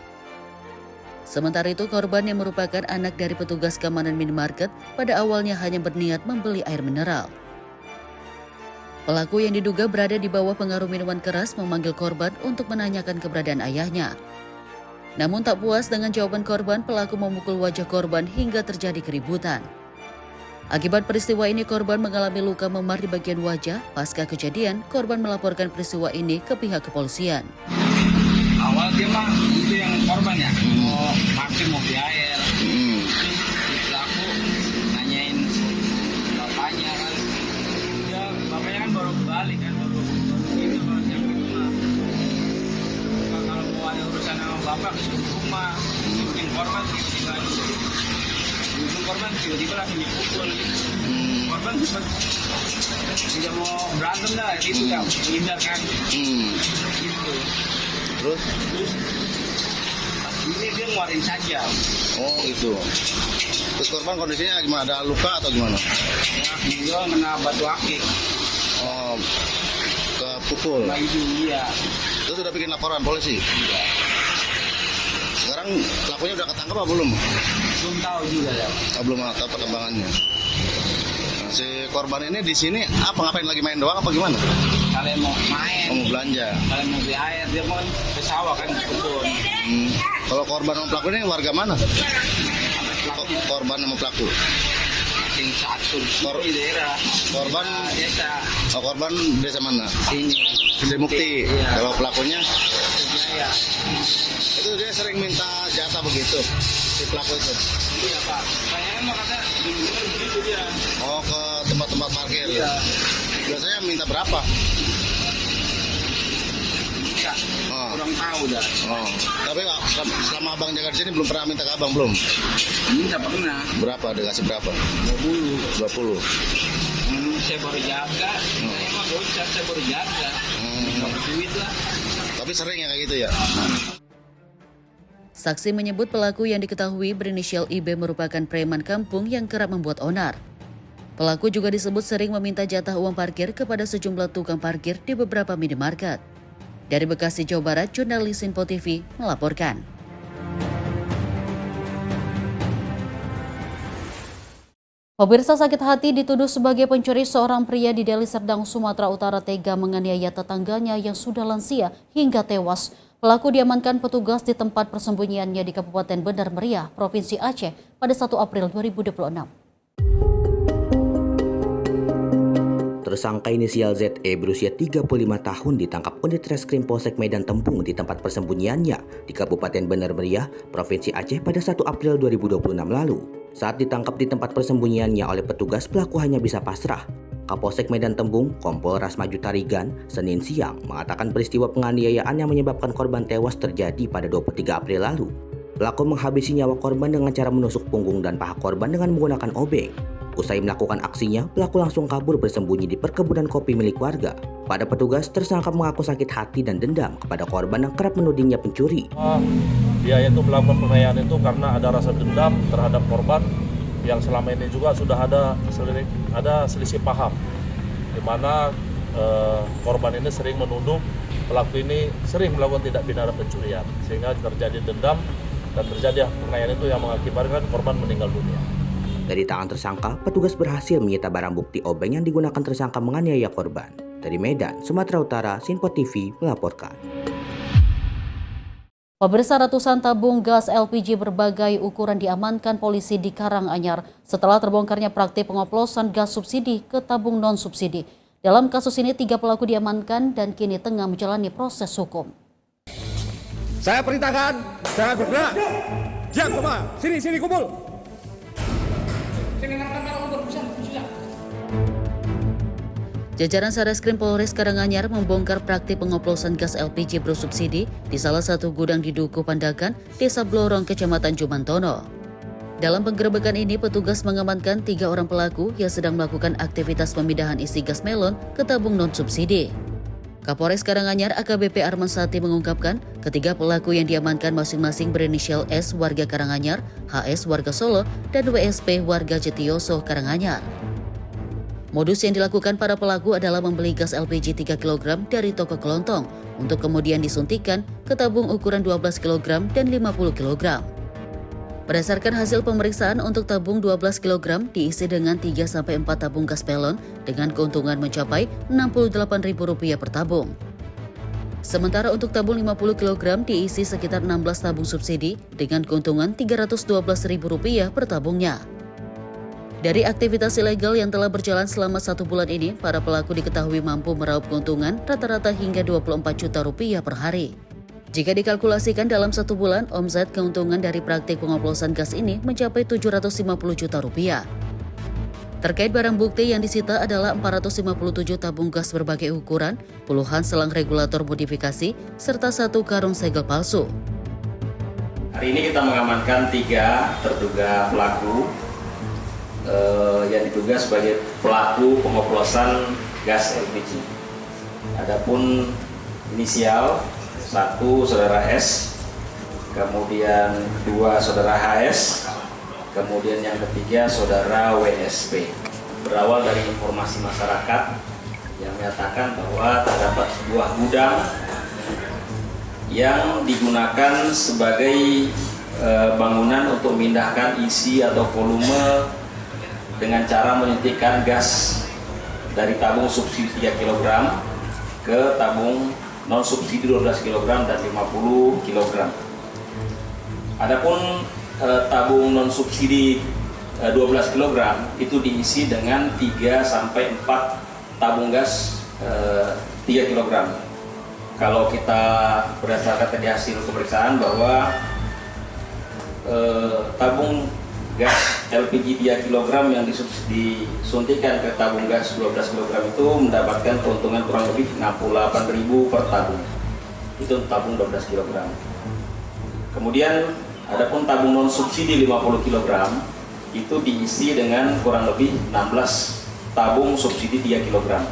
Sementara itu, korban yang merupakan anak dari petugas keamanan minimarket pada awalnya hanya berniat membeli air mineral. Pelaku yang diduga berada di bawah pengaruh minuman keras memanggil korban untuk menanyakan keberadaan ayahnya. Namun tak puas dengan jawaban korban, pelaku memukul wajah korban hingga terjadi keributan. Akibat peristiwa ini, korban mengalami luka memar di bagian wajah. Pasca kejadian, korban melaporkan peristiwa ini ke pihak kepolisian. Awal dia mah itu yang korban ya, mau parkir mau beli air. Pelaku nanyain bapaknya kan, ya bapaknya kan baru balik kan, baru itu kalau siang di rumah. Kalau mau ada urusan sama bapak ke rumah, mungkin korban tiba-tiba langsung dipukul. Korban tidak mau berantem dah, itu udah menghindar kan. Gitu. Terus ini dia ngeluarin saja. Oh gitu. Terus korban kondisinya gimana? Ada luka atau gimana? Ya, dia kena batu akik. Oh, kepukul. Iya. Terus sudah bikin laporan polisi? Iya. Sekarang pelakunya udah ketangkep apa belum? Belum tahu juga ya. Oh, belum tahu perkembangannya. Nah, si korban ini di sini ngapain lagi main doang apa gimana? Kalau mau main, mau belanja, kalau mau beli air, dia mau ke sawah kan, ke kebun. Kalau korban sama pelaku ini warga mana? Korban sama pelaku? Masing satu di daerah. Korban desa. Oh, korban desa mana? Sini. Sri Mukti. Iya. Kalau pelakunya? Iya. Itu dia sering minta jatah begitu, si pelaku itu? Iya Pak, kayaknya mah kata begitu dia. Oh, ke tempat-tempat parkir? Iya. Biasanya minta berapa? Minta, kurang tahu dah. Oh, tapi selama abang jaga di sini belum pernah minta ke abang belum? Minta pernah. Berapa? Dikasih berapa? 20. Saya baru jaga, saya mah bocah, saya baru jaga. Duit lah. Tapi sering ya kayak gitu ya? Saksi menyebut pelaku yang diketahui berinisial IB merupakan preman kampung yang kerap membuat onar. Pelaku juga disebut sering meminta jatah uang parkir kepada sejumlah tukang parkir di beberapa minimarket. Dari Bekasi, Jawa Barat, jurnalis Info TV melaporkan. Pemirsa, sakit hati dituduh sebagai pencuri seorang pria di Deli Serdang, Sumatera Utara tega menganiaya tetangganya yang sudah lansia hingga tewas. Pelaku diamankan petugas di tempat persembunyiannya di Kabupaten Bandar Meriah, Provinsi Aceh pada 1 April 2026. Tersangka inisial ZE berusia 35 tahun ditangkap unit Reskrim Polsek Medan Tempung di tempat persembunyiannya di Kabupaten Bandar Meriah, Provinsi Aceh pada 1 April 2026 lalu. Saat ditangkap di tempat persembunyiannya oleh petugas, pelaku hanya bisa pasrah. Kapolsek Medan Tempung, Kompol Rasmaju Tarigan, Senin siang mengatakan peristiwa penganiayaan yang menyebabkan korban tewas terjadi pada 23 April lalu. Pelaku menghabisi nyawa korban dengan cara menusuk punggung dan paha korban dengan menggunakan obeng. Usai melakukan aksinya, pelaku langsung kabur bersembunyi di perkebunan kopi milik warga. Pada petugas, tersangka mengaku sakit hati dan dendam kepada korban yang kerap menudingnya pencuri. Dia itu melakukan penganiayaan itu karena ada rasa dendam terhadap korban yang selama ini juga sudah ada selisih paham, di mana korban ini sering menuduh pelaku ini sering melakukan tindak pidana pencurian, sehingga terjadi dendam dan terjadi penganiayaan itu yang mengakibatkan korban meninggal dunia. Dari tangan tersangka, petugas berhasil menyita barang bukti obeng yang digunakan tersangka menganiaya korban. Dari Medan, Sumatera Utara, Sinpo TV melaporkan. Pemirsa, ratusan tabung gas LPG berbagai ukuran diamankan polisi di Karanganyar setelah terbongkarnya praktik pengoplosan gas subsidi ke tabung non-subsidi. Dalam kasus ini, 3 pelaku diamankan dan kini tengah menjalani proses hukum. Saya perintahkan, jangan bergerak. Diam semua, sini kumpul. Jajaran Satreskrim Polres Karanganyar membongkar praktik pengoplosan gas LPG bersubsidi di salah satu gudang di Duku Pandakan, Desa Blorong, Kecamatan Jumantono. Dalam penggerebekan ini, petugas mengamankan 3 orang pelaku yang sedang melakukan aktivitas pemindahan isi gas melon ke tabung non-subsidi. Kapolres Karanganyar AKBP Arman Sati mengungkapkan, ketiga pelaku yang diamankan masing-masing berinisial S warga Karanganyar, HS warga Solo, dan WSP warga Jetioso, Karanganyar. Modus yang dilakukan para pelaku adalah membeli gas LPG 3 kg dari toko kelontong untuk kemudian disuntikan ke tabung ukuran 12 kg dan 50 kg. Berdasarkan hasil pemeriksaan, untuk tabung 12 kg diisi dengan 3-4 tabung gas melon dengan keuntungan mencapai Rp68.000 per tabung. Sementara untuk tabung 50 kg diisi sekitar 16 tabung subsidi dengan keuntungan Rp312.000 per tabungnya. Dari aktivitas ilegal yang telah berjalan selama 1 bulan ini, para pelaku diketahui mampu meraup keuntungan rata-rata hingga Rp24 juta per hari. Jika dikalkulasikan dalam 1 bulan, omset keuntungan dari praktik pengoplosan gas ini mencapai Rp750 juta. Terkait barang bukti yang disita adalah 457 tabung gas berbagai ukuran, puluhan selang regulator modifikasi, serta 1 karung segel palsu. Hari ini kita mengamankan 3 terduga pelaku yang diduga sebagai pelaku pengoplosan gas LPG. Adapun inisial 1 saudara S, kemudian 2 saudara HS, kemudian yang ketiga saudara WSP. Berawal dari informasi masyarakat yang menyatakan bahwa terdapat sebuah gudang yang digunakan sebagai bangunan untuk memindahkan isi atau volume dengan cara menyuntikkan gas dari tabung subsidi 3 kg ke tabung non subsidi 12 kg dan 50 kg. Adapun tabung non subsidi 12 kg itu diisi dengan 3-4 tabung gas 3 kg. Kalau kita berdasarkan tadi hasil pemeriksaan bahwa tabung gas LPG 3 kg yang disuntikan ke tabung gas 12 kg itu mendapatkan keuntungan kurang lebih Rp68.000 per tabung. Itu tabung 12 kg. Kemudian adapun tabung non subsidi 50 kg itu diisi dengan kurang lebih 16 tabung subsidi 3 kg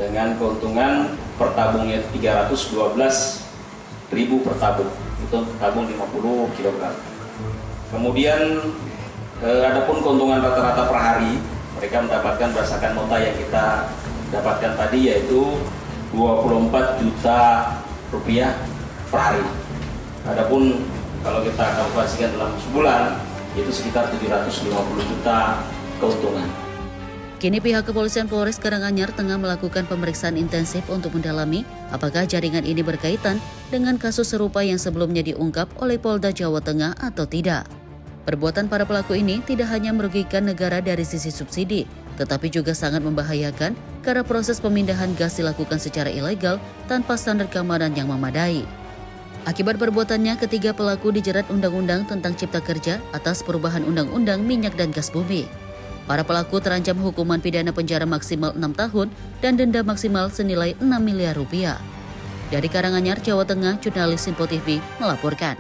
dengan keuntungan per tabungnya 312.000 per tabung, itu tabung 50 kg. Kemudian adapun keuntungan rata-rata per hari, mereka mendapatkan berdasarkan nota yang kita dapatkan tadi, yaitu 24 juta rupiah per hari. Adapun kalau kita kalkulasikan dalam sebulan, itu sekitar 750 juta keuntungan. Kini pihak kepolisian Polres Karanganyar tengah melakukan pemeriksaan intensif untuk mendalami apakah jaringan ini berkaitan dengan kasus serupa yang sebelumnya diungkap oleh Polda Jawa Tengah atau tidak. Perbuatan para pelaku ini tidak hanya merugikan negara dari sisi subsidi, tetapi juga sangat membahayakan karena proses pemindahan gas dilakukan secara ilegal tanpa standar keamanan yang memadai. Akibat perbuatannya, ketiga pelaku dijerat Undang-Undang tentang Cipta Kerja atas perubahan Undang-Undang Minyak dan Gas Bumi. Para pelaku terancam hukuman pidana penjara maksimal 6 tahun dan denda maksimal senilai 6 miliar rupiah. Dari Karanganyar, Jawa Tengah, jurnalis Info TV melaporkan.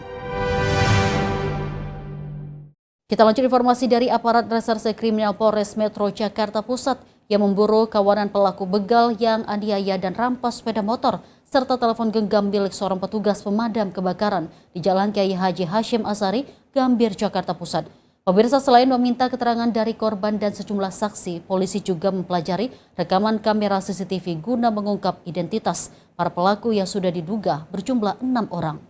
Kita lanjut informasi dari aparat Reserse Kriminal Polres Metro Jakarta Pusat yang memburu kawanan pelaku begal yang aniaya dan rampas sepeda motor serta telepon genggam milik seorang petugas pemadam kebakaran di Jalan Kiai Haji Hashim Asari, Gambir, Jakarta Pusat. Pemirsa, selain meminta keterangan dari korban dan sejumlah saksi, polisi juga mempelajari rekaman kamera CCTV guna mengungkap identitas para pelaku yang sudah diduga berjumlah 6 orang.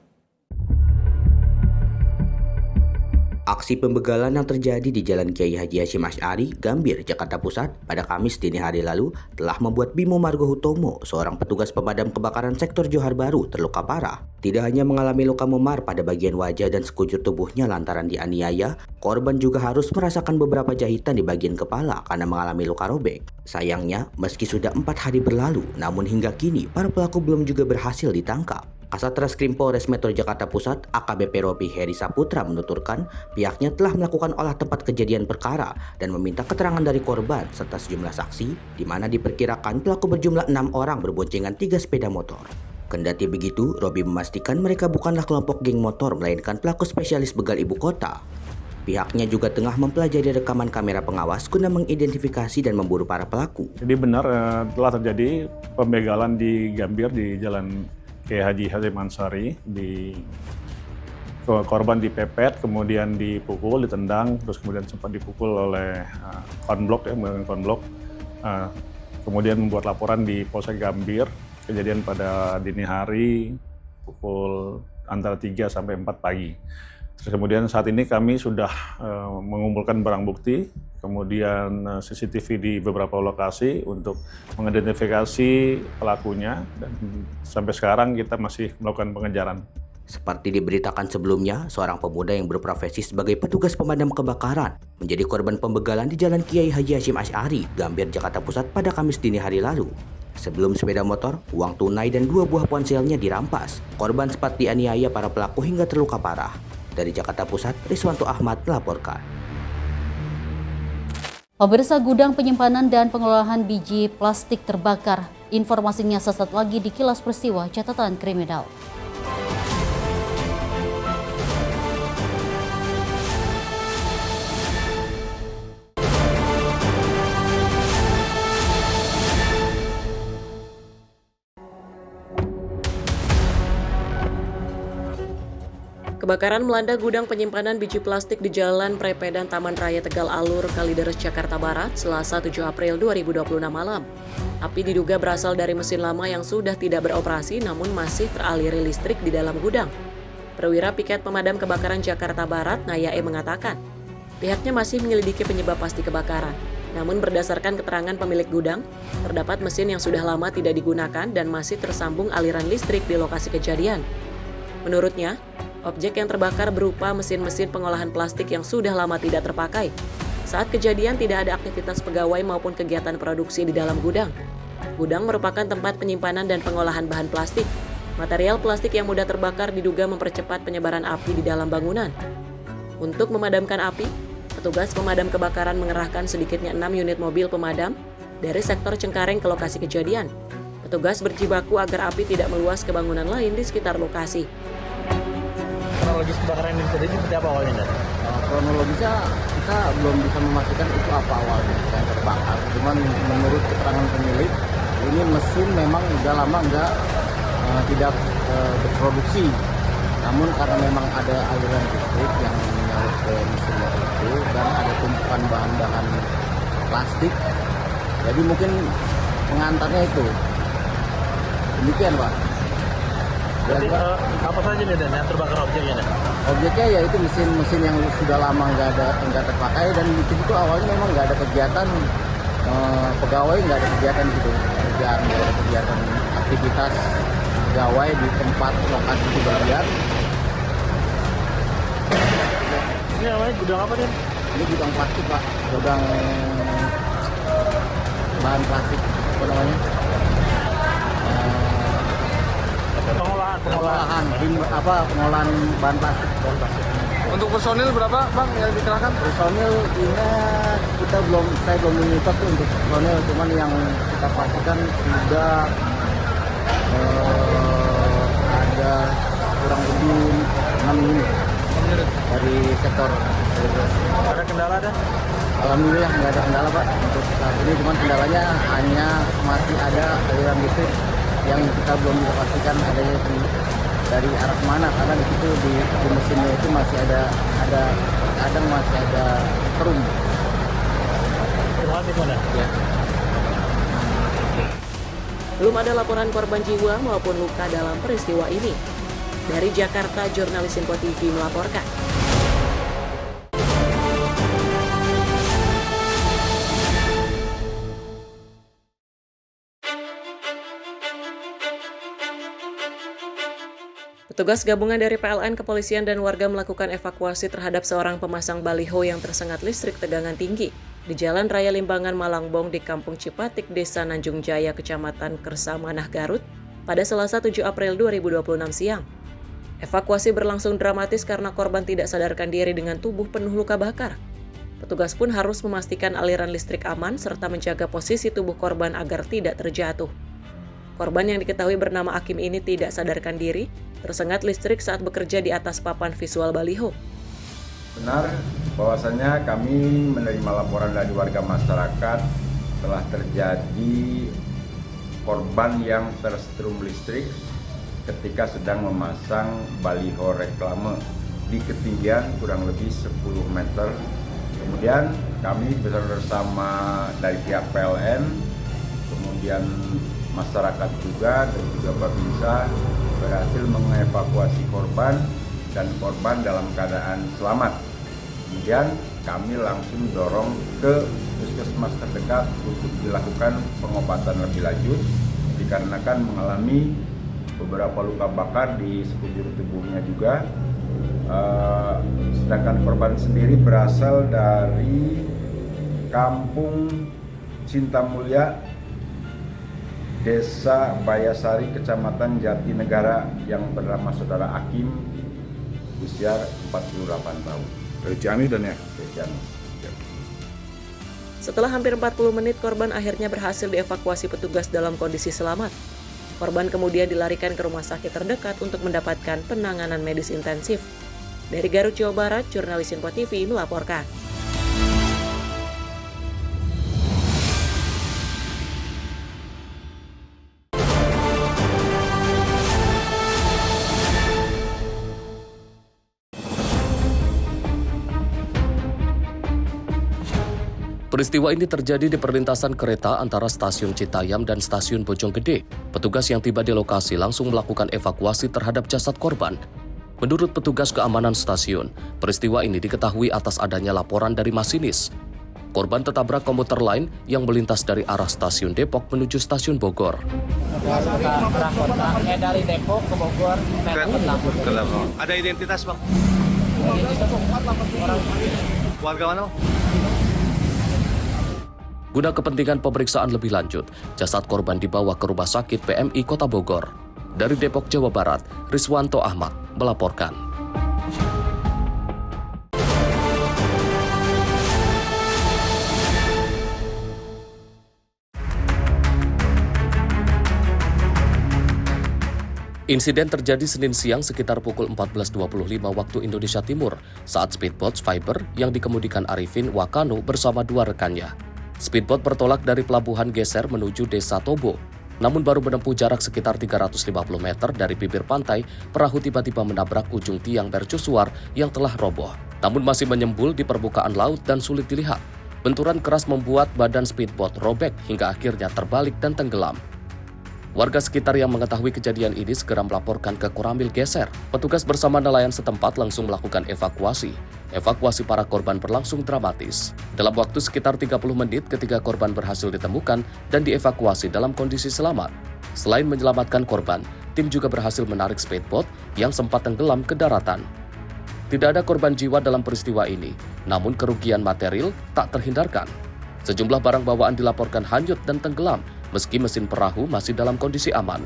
Aksi pembegalan yang terjadi di Jalan Kiai Haji Hashim Asari, Gambir, Jakarta Pusat pada Kamis dini hari lalu telah membuat Bimo Margo Hutomo, seorang petugas pemadam kebakaran sektor Johar Baru, terluka parah. Tidak hanya mengalami luka memar pada bagian wajah dan sekujur tubuhnya lantaran dianiaya, korban juga harus merasakan beberapa jahitan di bagian kepala karena mengalami luka robek. Sayangnya, meski sudah 4 hari berlalu, namun hingga kini para pelaku belum juga berhasil ditangkap. Kasat Reskrim Polres Metro Jakarta Pusat AKBP Robi Heri Saputra menuturkan pihaknya telah melakukan olah tempat kejadian perkara dan meminta keterangan dari korban serta sejumlah saksi di mana diperkirakan pelaku berjumlah 6 orang berboncengan 3 sepeda motor. Kendati begitu, Robi memastikan mereka bukanlah kelompok geng motor melainkan pelaku spesialis begal ibu kota. Pihaknya juga tengah mempelajari rekaman kamera pengawas guna mengidentifikasi dan memburu para pelaku. Jadi benar telah terjadi pembegalan di Gambir di Jalan Kiai Haji Hashim Asari, di korban dipepet, kemudian dipukul, ditendang, terus kemudian sempat dipukul oleh konblok, menggunakan konblok, kemudian membuat laporan di Polsek Gambir. Kejadian pada dini hari pukul antara 3 sampai 4 pagi. Terus kemudian saat ini kami sudah mengumpulkan barang bukti, kemudian CCTV di beberapa lokasi untuk mengidentifikasi pelakunya, dan sampai sekarang kita masih melakukan pengejaran. Seperti diberitakan sebelumnya, seorang pemuda yang berprofesi sebagai petugas pemadam kebakaran menjadi korban pembegalan di Jalan Kiai Haji Hashim Asari, Gambir, Jakarta Pusat pada Kamis dini hari lalu. Sebelum sepeda motor, uang tunai dan 2 buah ponselnya dirampas. Korban sempat dianiaya para pelaku hingga terluka parah. Dari Jakarta Pusat, Riswanto Ahmad melaporkan. Pemirsa, gudang penyimpanan dan pengolahan biji plastik terbakar. Informasinya sesaat lagi di Kilas Peristiwa Catatan Kriminal. Kebakaran melanda gudang penyimpanan biji plastik di Jalan Prepedan Taman Raya Tegal Alur, Kalideres, Jakarta Barat, Selasa 7 April 2026 malam. Api diduga berasal dari mesin lama yang sudah tidak beroperasi namun masih teraliri listrik di dalam gudang. Perwira Piket Pemadam Kebakaran Jakarta Barat, Nayae, mengatakan, pihaknya masih menyelidiki penyebab pasti kebakaran. Namun berdasarkan keterangan pemilik gudang, terdapat mesin yang sudah lama tidak digunakan dan masih tersambung aliran listrik di lokasi kejadian. Menurutnya, objek yang terbakar berupa mesin-mesin pengolahan plastik yang sudah lama tidak terpakai. Saat kejadian tidak ada aktivitas pegawai maupun kegiatan produksi di dalam gudang. Gudang merupakan tempat penyimpanan dan pengolahan bahan plastik. Material plastik yang mudah terbakar diduga mempercepat penyebaran api di dalam bangunan. Untuk memadamkan api, petugas pemadam kebakaran mengerahkan sedikitnya 6 unit mobil pemadam dari sektor Cengkareng ke lokasi kejadian. Petugas berjibaku agar api tidak meluas ke bangunan lain di sekitar lokasi. Kronologis kebakaran ini terjadi seperti apa awalnya? Kronologisnya kita belum bisa memastikan itu apa awalnya yang terbakar. Cuman menurut keterangan pemilik ini mesin memang udah lama tidak berproduksi. Namun karena memang ada aliran listrik yang menyalur ke mesin motor itu dan ada tumpukan bahan-bahan plastik, jadi mungkin pengantarnya itu. Demikian, Pak. Berarti apa saja nih Dan yang terbakar objeknya? Objeknya yaitu mesin-mesin yang sudah lama nggak terpakai, dan di situ awalnya memang nggak ada kegiatan pegawai, nggak ada kegiatan gitu, nggak ada kegiatan aktivitas pegawai di tempat lokasi kejadian. Ini namanya gudang apa nih? Ini gudang plastik, Pak. Gudang bahan plastik, apa namanya? Pengolahan bahan plastik. Untuk personil berapa Bang yang dikerahkan? Personil ini saya belum menyitok tuh untuk personil, cuman yang kita pastikan sudah ada kurang lebih 6 unit dari sektor. Ada kendala ada? Alhamdulillah nggak ada kendala, Pak, untuk saat ini. Cuman kendalanya hanya masih ada aliran listrik yang kita belum bisa pastikan adanya dari arah mana, karena di situ di mesinnya itu masih ada kadang masih ada strum. Ya. Belum ada laporan korban jiwa maupun luka dalam peristiwa ini. Dari Jakarta, jurnalis Info TV melaporkan. Petugas gabungan dari PLN, kepolisian, dan warga melakukan evakuasi terhadap seorang pemasang baliho yang tersengat listrik tegangan tinggi di Jalan Raya Limbangan Malangbong di Kampung Cipatik, Desa Nanjung Jaya, Kecamatan Kersamanah, Garut, pada Selasa 7 April 2026 siang. Evakuasi berlangsung dramatis karena korban tidak sadarkan diri dengan tubuh penuh luka bakar. Petugas pun harus memastikan aliran listrik aman serta menjaga posisi tubuh korban agar tidak terjatuh. Korban yang diketahui bernama Akim ini tidak sadarkan diri, tersengat listrik saat bekerja di atas papan visual baliho. Benar bahwasanya kami menerima laporan dari warga masyarakat telah terjadi korban yang tersetrum listrik ketika sedang memasang baliho reklame di ketinggian kurang lebih 10 meter. Kemudian kami bersama dari pihak PLN, kemudian masyarakat juga dan juga Babinsa berhasil mengevakuasi korban dan korban dalam keadaan selamat. Kemudian kami langsung dorong ke puskesmas terdekat untuk dilakukan pengobatan lebih lanjut dikarenakan mengalami beberapa luka bakar di sekujur tubuhnya juga. Sedangkan korban sendiri berasal dari Kampung Cintamulya, Desa Bayasari, Kecamatan Jatinegara, yang bernama Saudara Akim, usia 48 tahun. Dari Ciamis dan ya? Dari Ciamis. Setelah hampir 40 menit, korban akhirnya berhasil dievakuasi petugas dalam kondisi selamat. Korban kemudian dilarikan ke rumah sakit terdekat untuk mendapatkan penanganan medis intensif. Dari Garut, Jawa Barat, jurnalis Info TV melaporkan. Peristiwa ini terjadi di perlintasan kereta antara stasiun Citayam dan stasiun Bojonggede. Petugas yang tiba di lokasi langsung melakukan evakuasi terhadap jasad korban. Menurut petugas keamanan stasiun, peristiwa ini diketahui atas adanya laporan dari masinis. Korban tertabrak komuter lain yang melintas dari arah stasiun Depok menuju stasiun Bogor. Dari Depok ke Bogor. Ada identitas, Bang? Warga mana? Guna kepentingan pemeriksaan lebih lanjut, jasad korban dibawa ke Rumah Sakit PMI Kota Bogor. Dari Depok, Jawa Barat, Rizwanto Ahmad melaporkan. Insiden terjadi Senin siang sekitar pukul 14.25 waktu Indonesia Timur saat speedboat Fiber yang dikemudikan Arifin Wakano bersama 2 rekannya. Speedboat bertolak dari Pelabuhan Geser menuju Desa Tobo. Namun baru menempuh jarak sekitar 350 meter dari bibir pantai, perahu tiba-tiba menabrak ujung tiang mercusuar yang telah roboh. Namun masih menyembul di permukaan laut dan sulit dilihat. Benturan keras membuat badan speedboat robek hingga akhirnya terbalik dan tenggelam. Warga sekitar yang mengetahui kejadian ini segera melaporkan ke Koramil Geser. Petugas bersama nelayan setempat langsung melakukan evakuasi. Evakuasi para korban berlangsung dramatis. Dalam waktu sekitar 30 menit ketika korban berhasil ditemukan dan dievakuasi dalam kondisi selamat. Selain menyelamatkan korban, tim juga berhasil menarik speedboat yang sempat tenggelam ke daratan. Tidak ada korban jiwa dalam peristiwa ini, namun kerugian material tak terhindarkan. Sejumlah barang bawaan dilaporkan hanyut dan tenggelam, meski mesin perahu masih dalam kondisi aman.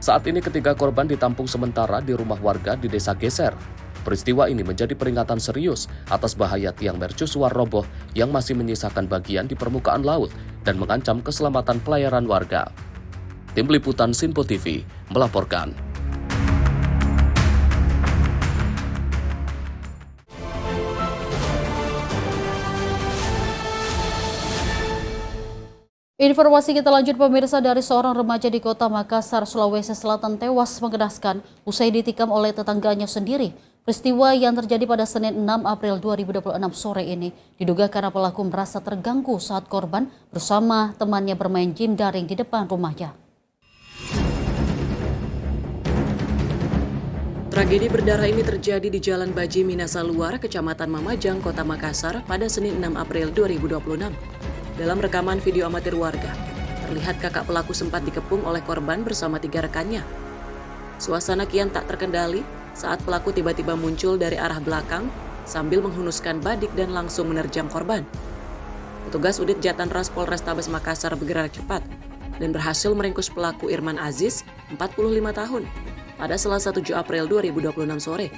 Saat ini ketiga korban ditampung sementara di rumah warga di Desa Geser. Peristiwa ini menjadi peringatan serius atas bahaya tiang mercusuar roboh yang masih menyisakan bagian di permukaan laut dan mengancam keselamatan pelayaran warga. Tim Liputan Sinpo TV melaporkan. Informasi kita lanjut pemirsa, dari seorang remaja di Kota Makassar, Sulawesi Selatan tewas mengenaskan usai ditikam oleh tetangganya sendiri. Peristiwa yang terjadi pada Senin 6 April 2026 sore ini diduga karena pelaku merasa terganggu saat korban bersama temannya bermain game daring di depan rumahnya. Tragedi berdarah ini terjadi di Jalan Baji Minasaluar, Kecamatan Mamajang, Kota Makassar pada Senin 6 April 2026. Dalam rekaman video amatir warga, terlihat kakak pelaku sempat dikepung oleh korban bersama 3 rekannya. Suasana kian tak terkendali saat pelaku tiba-tiba muncul dari arah belakang sambil menghunuskan badik dan langsung menerjang korban. Petugas unit Jatanras Polrestabes Makassar bergerak cepat dan berhasil meringkus pelaku Irman Aziz, 45 tahun, pada Selasa 7 April 2026 sore.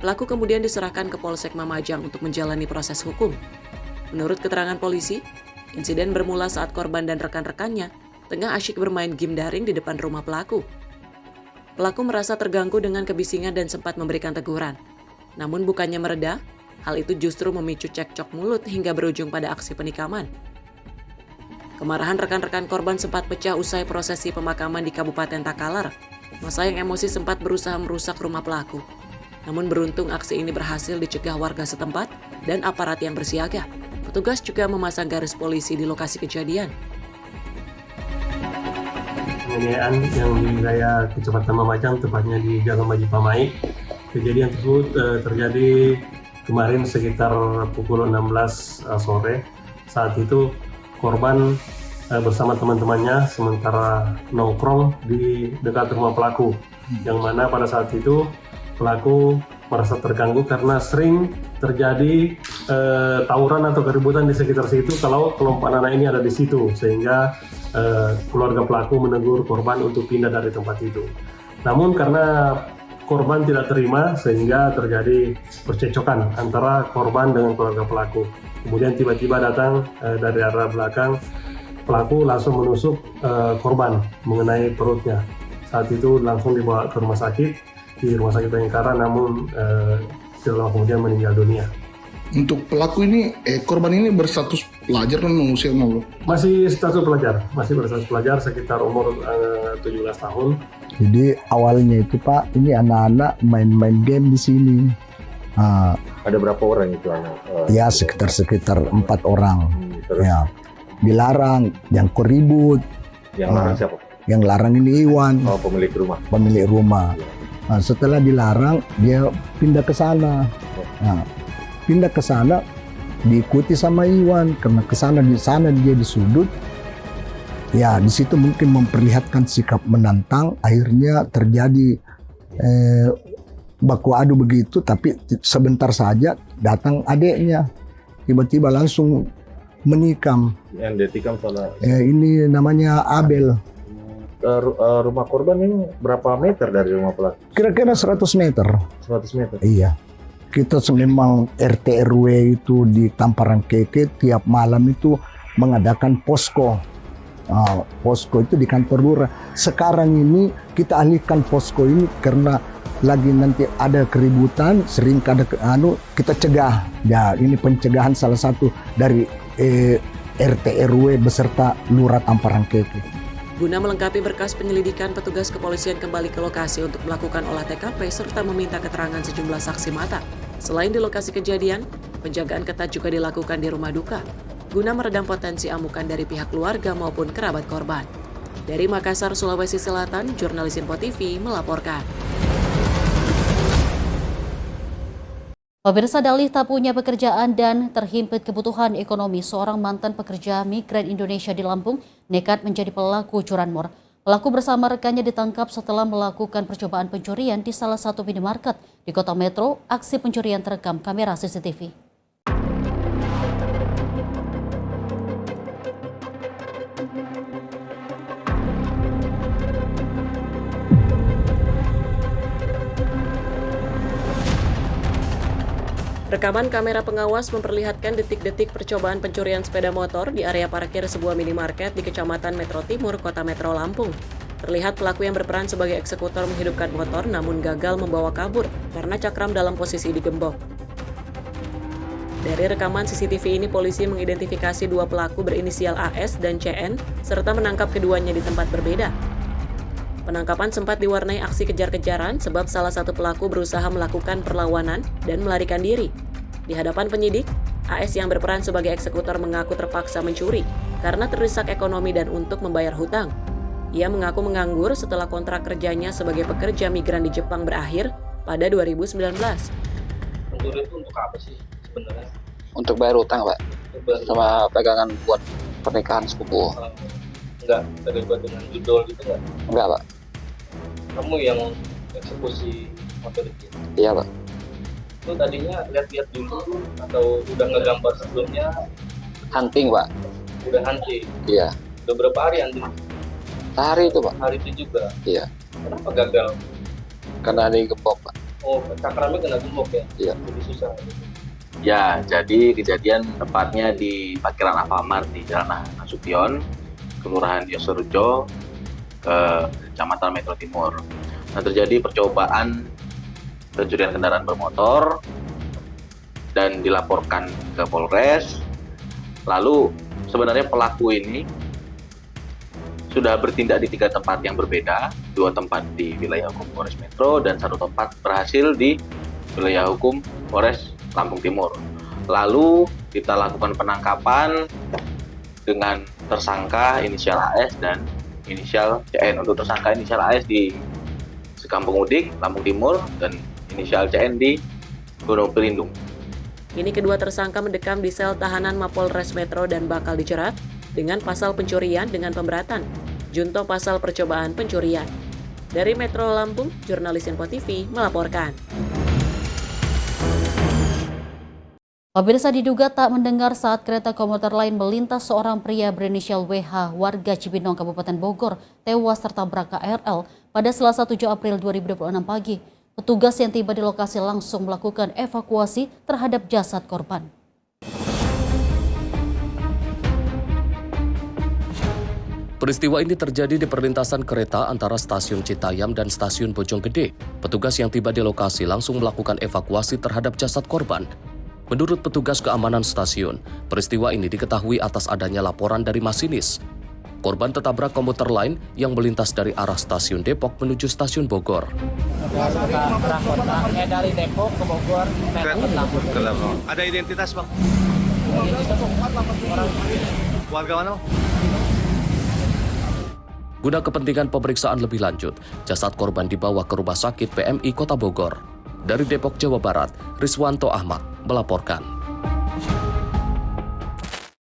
Pelaku kemudian diserahkan ke Polsek Mamajang untuk menjalani proses hukum. Menurut keterangan polisi, insiden bermula saat korban dan rekan-rekannya tengah asyik bermain game daring di depan rumah pelaku. Pelaku merasa terganggu dengan kebisingan dan sempat memberikan teguran. Namun bukannya mereda, hal itu justru memicu cekcok mulut hingga berujung pada aksi penikaman. Kemarahan rekan-rekan korban sempat pecah usai prosesi pemakaman di Kabupaten Takalar. Masa yang emosi sempat berusaha merusak rumah pelaku. Namun beruntung aksi ini berhasil dicegah warga setempat dan aparat yang bersiaga. Petugas juga memasang garis polisi di lokasi kejadian. Penganiayaan yang di wilayah Kecamatan Mamajang, tepatnya di Jalan Baji Pamai. Kejadian tersebut terjadi kemarin sekitar pukul 16 sore. Saat itu korban bersama teman-temannya sementara nongkrong di dekat rumah pelaku. Yang mana pada saat itu pelaku merasa terganggu karena sering terjadi tawuran atau keributan di sekitar situ kalau kelompok anak ini ada di situ, sehingga keluarga pelaku menegur korban untuk pindah dari tempat itu. Namun karena korban tidak terima sehingga terjadi percekcokan antara korban dengan keluarga pelaku. Kemudian tiba-tiba datang dari arah belakang, pelaku langsung menusuk korban mengenai perutnya. Saat itu langsung dibawa ke rumah sakit, di Rumah Sakit Bayangkara, namun tidak lama kemudian meninggal dunia. Untuk pelaku ini, korban ini berstatus pelajar dan usia 0? Masih status pelajar, masih berstatus pelajar sekitar umur 17 tahun. Jadi awalnya itu Pak, ini anak-anak main-main game di sini. Ada berapa orang itu anak? Ya sekitar 4 orang. Ya, dilarang, yang koribut. Yang larang siapa? Yang larang ini Iwan. Oh, pemilik rumah. Pemilik rumah. Nah, setelah dilarang, dia pindah ke sana. Nah, pindah ke sana, diikuti sama Iwan karena di sana dia di sudut. Ya, di situ mungkin memperlihatkan sikap menantang. Akhirnya terjadi baku adu begitu, tapi sebentar saja datang adiknya, tiba-tiba langsung menikam. Yang ditikam salah. Ini namanya Abel. Rumah korban ini berapa meter dari rumah pelaku? Kira-kira 100 meter. 100 meter? Iya. Kita memang RT RW itu di Tamparan Keke tiap malam itu mengadakan posko. Posko itu di kantor lurah. Sekarang ini kita alihkan posko ini karena lagi nanti ada keributan, sering ada kita cegah. Ya, ini pencegahan salah satu dari RT RW beserta lurah Tamparan Keke. Guna melengkapi berkas penyelidikan, petugas kepolisian kembali ke lokasi untuk melakukan olah TKP serta meminta keterangan sejumlah saksi mata. Selain di lokasi kejadian, penjagaan ketat juga dilakukan di rumah duka, guna meredam potensi amukan dari pihak keluarga maupun kerabat korban. Dari Makassar, Sulawesi Selatan, jurnalis Info TV melaporkan. Pemirsa, dalih tak punya pekerjaan dan terhimpit kebutuhan ekonomi, seorang mantan pekerja migran Indonesia di Lampung nekat menjadi pelaku curanmor. Pelaku bersama rekannya ditangkap setelah melakukan percobaan pencurian di salah satu minimarket di Kota Metro. Aksi pencurian terekam kamera CCTV. Rekaman kamera pengawas memperlihatkan detik-detik percobaan pencurian sepeda motor di area parkir sebuah minimarket di Kecamatan Metro Timur, Kota Metro Lampung. Terlihat pelaku yang berperan sebagai eksekutor menghidupkan motor namun gagal membawa kabur karena cakram dalam posisi digembok. Dari rekaman CCTV ini, polisi mengidentifikasi dua pelaku berinisial AS dan CN serta menangkap keduanya di tempat berbeda. Penangkapan sempat diwarnai aksi kejar-kejaran sebab salah satu pelaku berusaha melakukan perlawanan dan melarikan diri. Di hadapan penyidik, AS yang berperan sebagai eksekutor mengaku terpaksa mencuri karena terdesak ekonomi dan untuk membayar hutang. Ia mengaku menganggur setelah kontrak kerjanya sebagai pekerja migran di Jepang berakhir pada 2019. Mencuri itu untuk apa sih sebenarnya? Untuk bayar hutang, Pak. Sama pegangan buat pernikahan sepupu. Enggak terlibat dengan judul gitu nggak? Enggak, Pak. Kamu yang eksekusi motor itu? Iya, Pak. Itu tadinya lihat-lihat dulu atau udah ngegambar sebelumnya? Hunting, Pak. Udah hunting? Iya. Udah berapa hari hunting? Sehari itu, Pak. Hari itu juga? Iya. Kenapa gagal? Karena ada gembok, Pak. Oh, cakramnya kena gembok ya? Iya. Jadi susah. Ya, jadi kejadian tepatnya di parkiran Alfamart di Jalan Nasution, Kelurahan Yosorejo, Kecamatan Metro Timur. Nah, terjadi percobaan pencurian kendaraan bermotor dan dilaporkan ke Polres. Lalu sebenarnya pelaku ini sudah bertindak di 3 tempat yang berbeda, 2 tempat di wilayah hukum Polres Metro dan 1 tempat berhasil di wilayah hukum Polres Lampung Timur. Lalu kita lakukan penangkapan dengan tersangka inisial AS dan inisial CN. Untuk tersangka inisial AS di Sekampung Udik, Lampung Timur, dan inisial CN di Gunung Pelindung. Kini kedua tersangka mendekam di sel tahanan Mapolres Metro dan bakal dijerat dengan pasal pencurian dengan pemberatan, junto pasal percobaan pencurian. Dari Metro Lampung, jurnalis Info TV melaporkan. Pemirsa, diduga tak mendengar saat kereta komuter lain melintas, seorang pria berinisial WH warga Cibinong, Kabupaten Bogor, tewas tertabrak KRL pada Selasa 7 April 2026 pagi. Petugas yang tiba di lokasi langsung melakukan evakuasi terhadap jasad korban. Peristiwa ini terjadi di perlintasan kereta antara stasiun Citayam dan stasiun Bojonggede. Petugas yang tiba di lokasi langsung melakukan evakuasi terhadap jasad korban. Menurut petugas keamanan stasiun, peristiwa ini diketahui atas adanya laporan dari masinis. Korban tertabrak komuter lain yang melintas dari arah stasiun Depok menuju stasiun Bogor. Dari Depok ke Bogor. Ada identitas, Bang? Warga mana? Guna kepentingan pemeriksaan lebih lanjut, jasad korban dibawa ke Rumah Sakit PMI Kota Bogor. Dari Depok, Jawa Barat, Riswanto Ahmad melaporkan.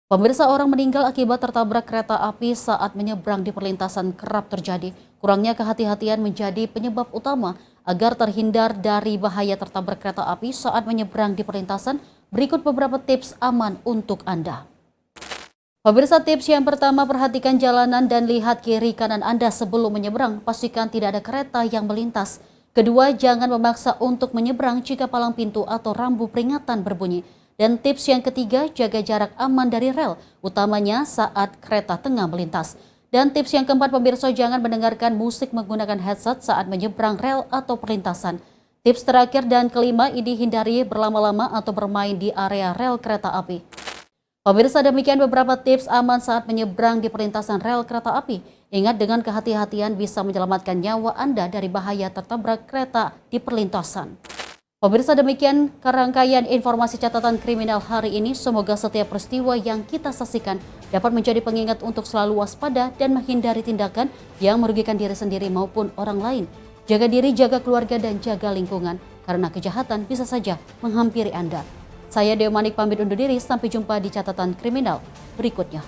Pemirsa, orang meninggal akibat tertabrak kereta api saat menyeberang di perlintasan kerap terjadi. Kurangnya kehati-hatian menjadi penyebab utama agar terhindar dari bahaya tertabrak kereta api saat menyeberang di perlintasan. Berikut beberapa tips aman untuk Anda. Pemirsa, tips yang pertama, perhatikan jalanan dan lihat kiri kanan Anda sebelum menyeberang. Pastikan tidak ada kereta yang melintas. Kedua, jangan memaksa untuk menyeberang jika palang pintu atau rambu peringatan berbunyi. Dan tips yang ketiga, jaga jarak aman dari rel, utamanya saat kereta tengah melintas. Dan tips yang keempat, pemirsa, jangan mendengarkan musik menggunakan headset saat menyeberang rel atau perlintasan. Tips terakhir dan kelima ini, hindari berlama-lama atau bermain di area rel kereta api. Pemirsa, demikian beberapa tips aman saat menyeberang di perlintasan rel kereta api. Ingat, dengan kehati-hatian bisa menyelamatkan nyawa Anda dari bahaya tertabrak kereta di perlintasan. Pemirsa, demikian rangkaian informasi catatan kriminal hari ini. Semoga setiap peristiwa yang kita saksikan dapat menjadi pengingat untuk selalu waspada dan menghindari tindakan yang merugikan diri sendiri maupun orang lain. Jaga diri, jaga keluarga, dan jaga lingkungan, karena kejahatan bisa saja menghampiri Anda. Saya Dewa Manik pamit undur diri, sampai jumpa di catatan kriminal berikutnya.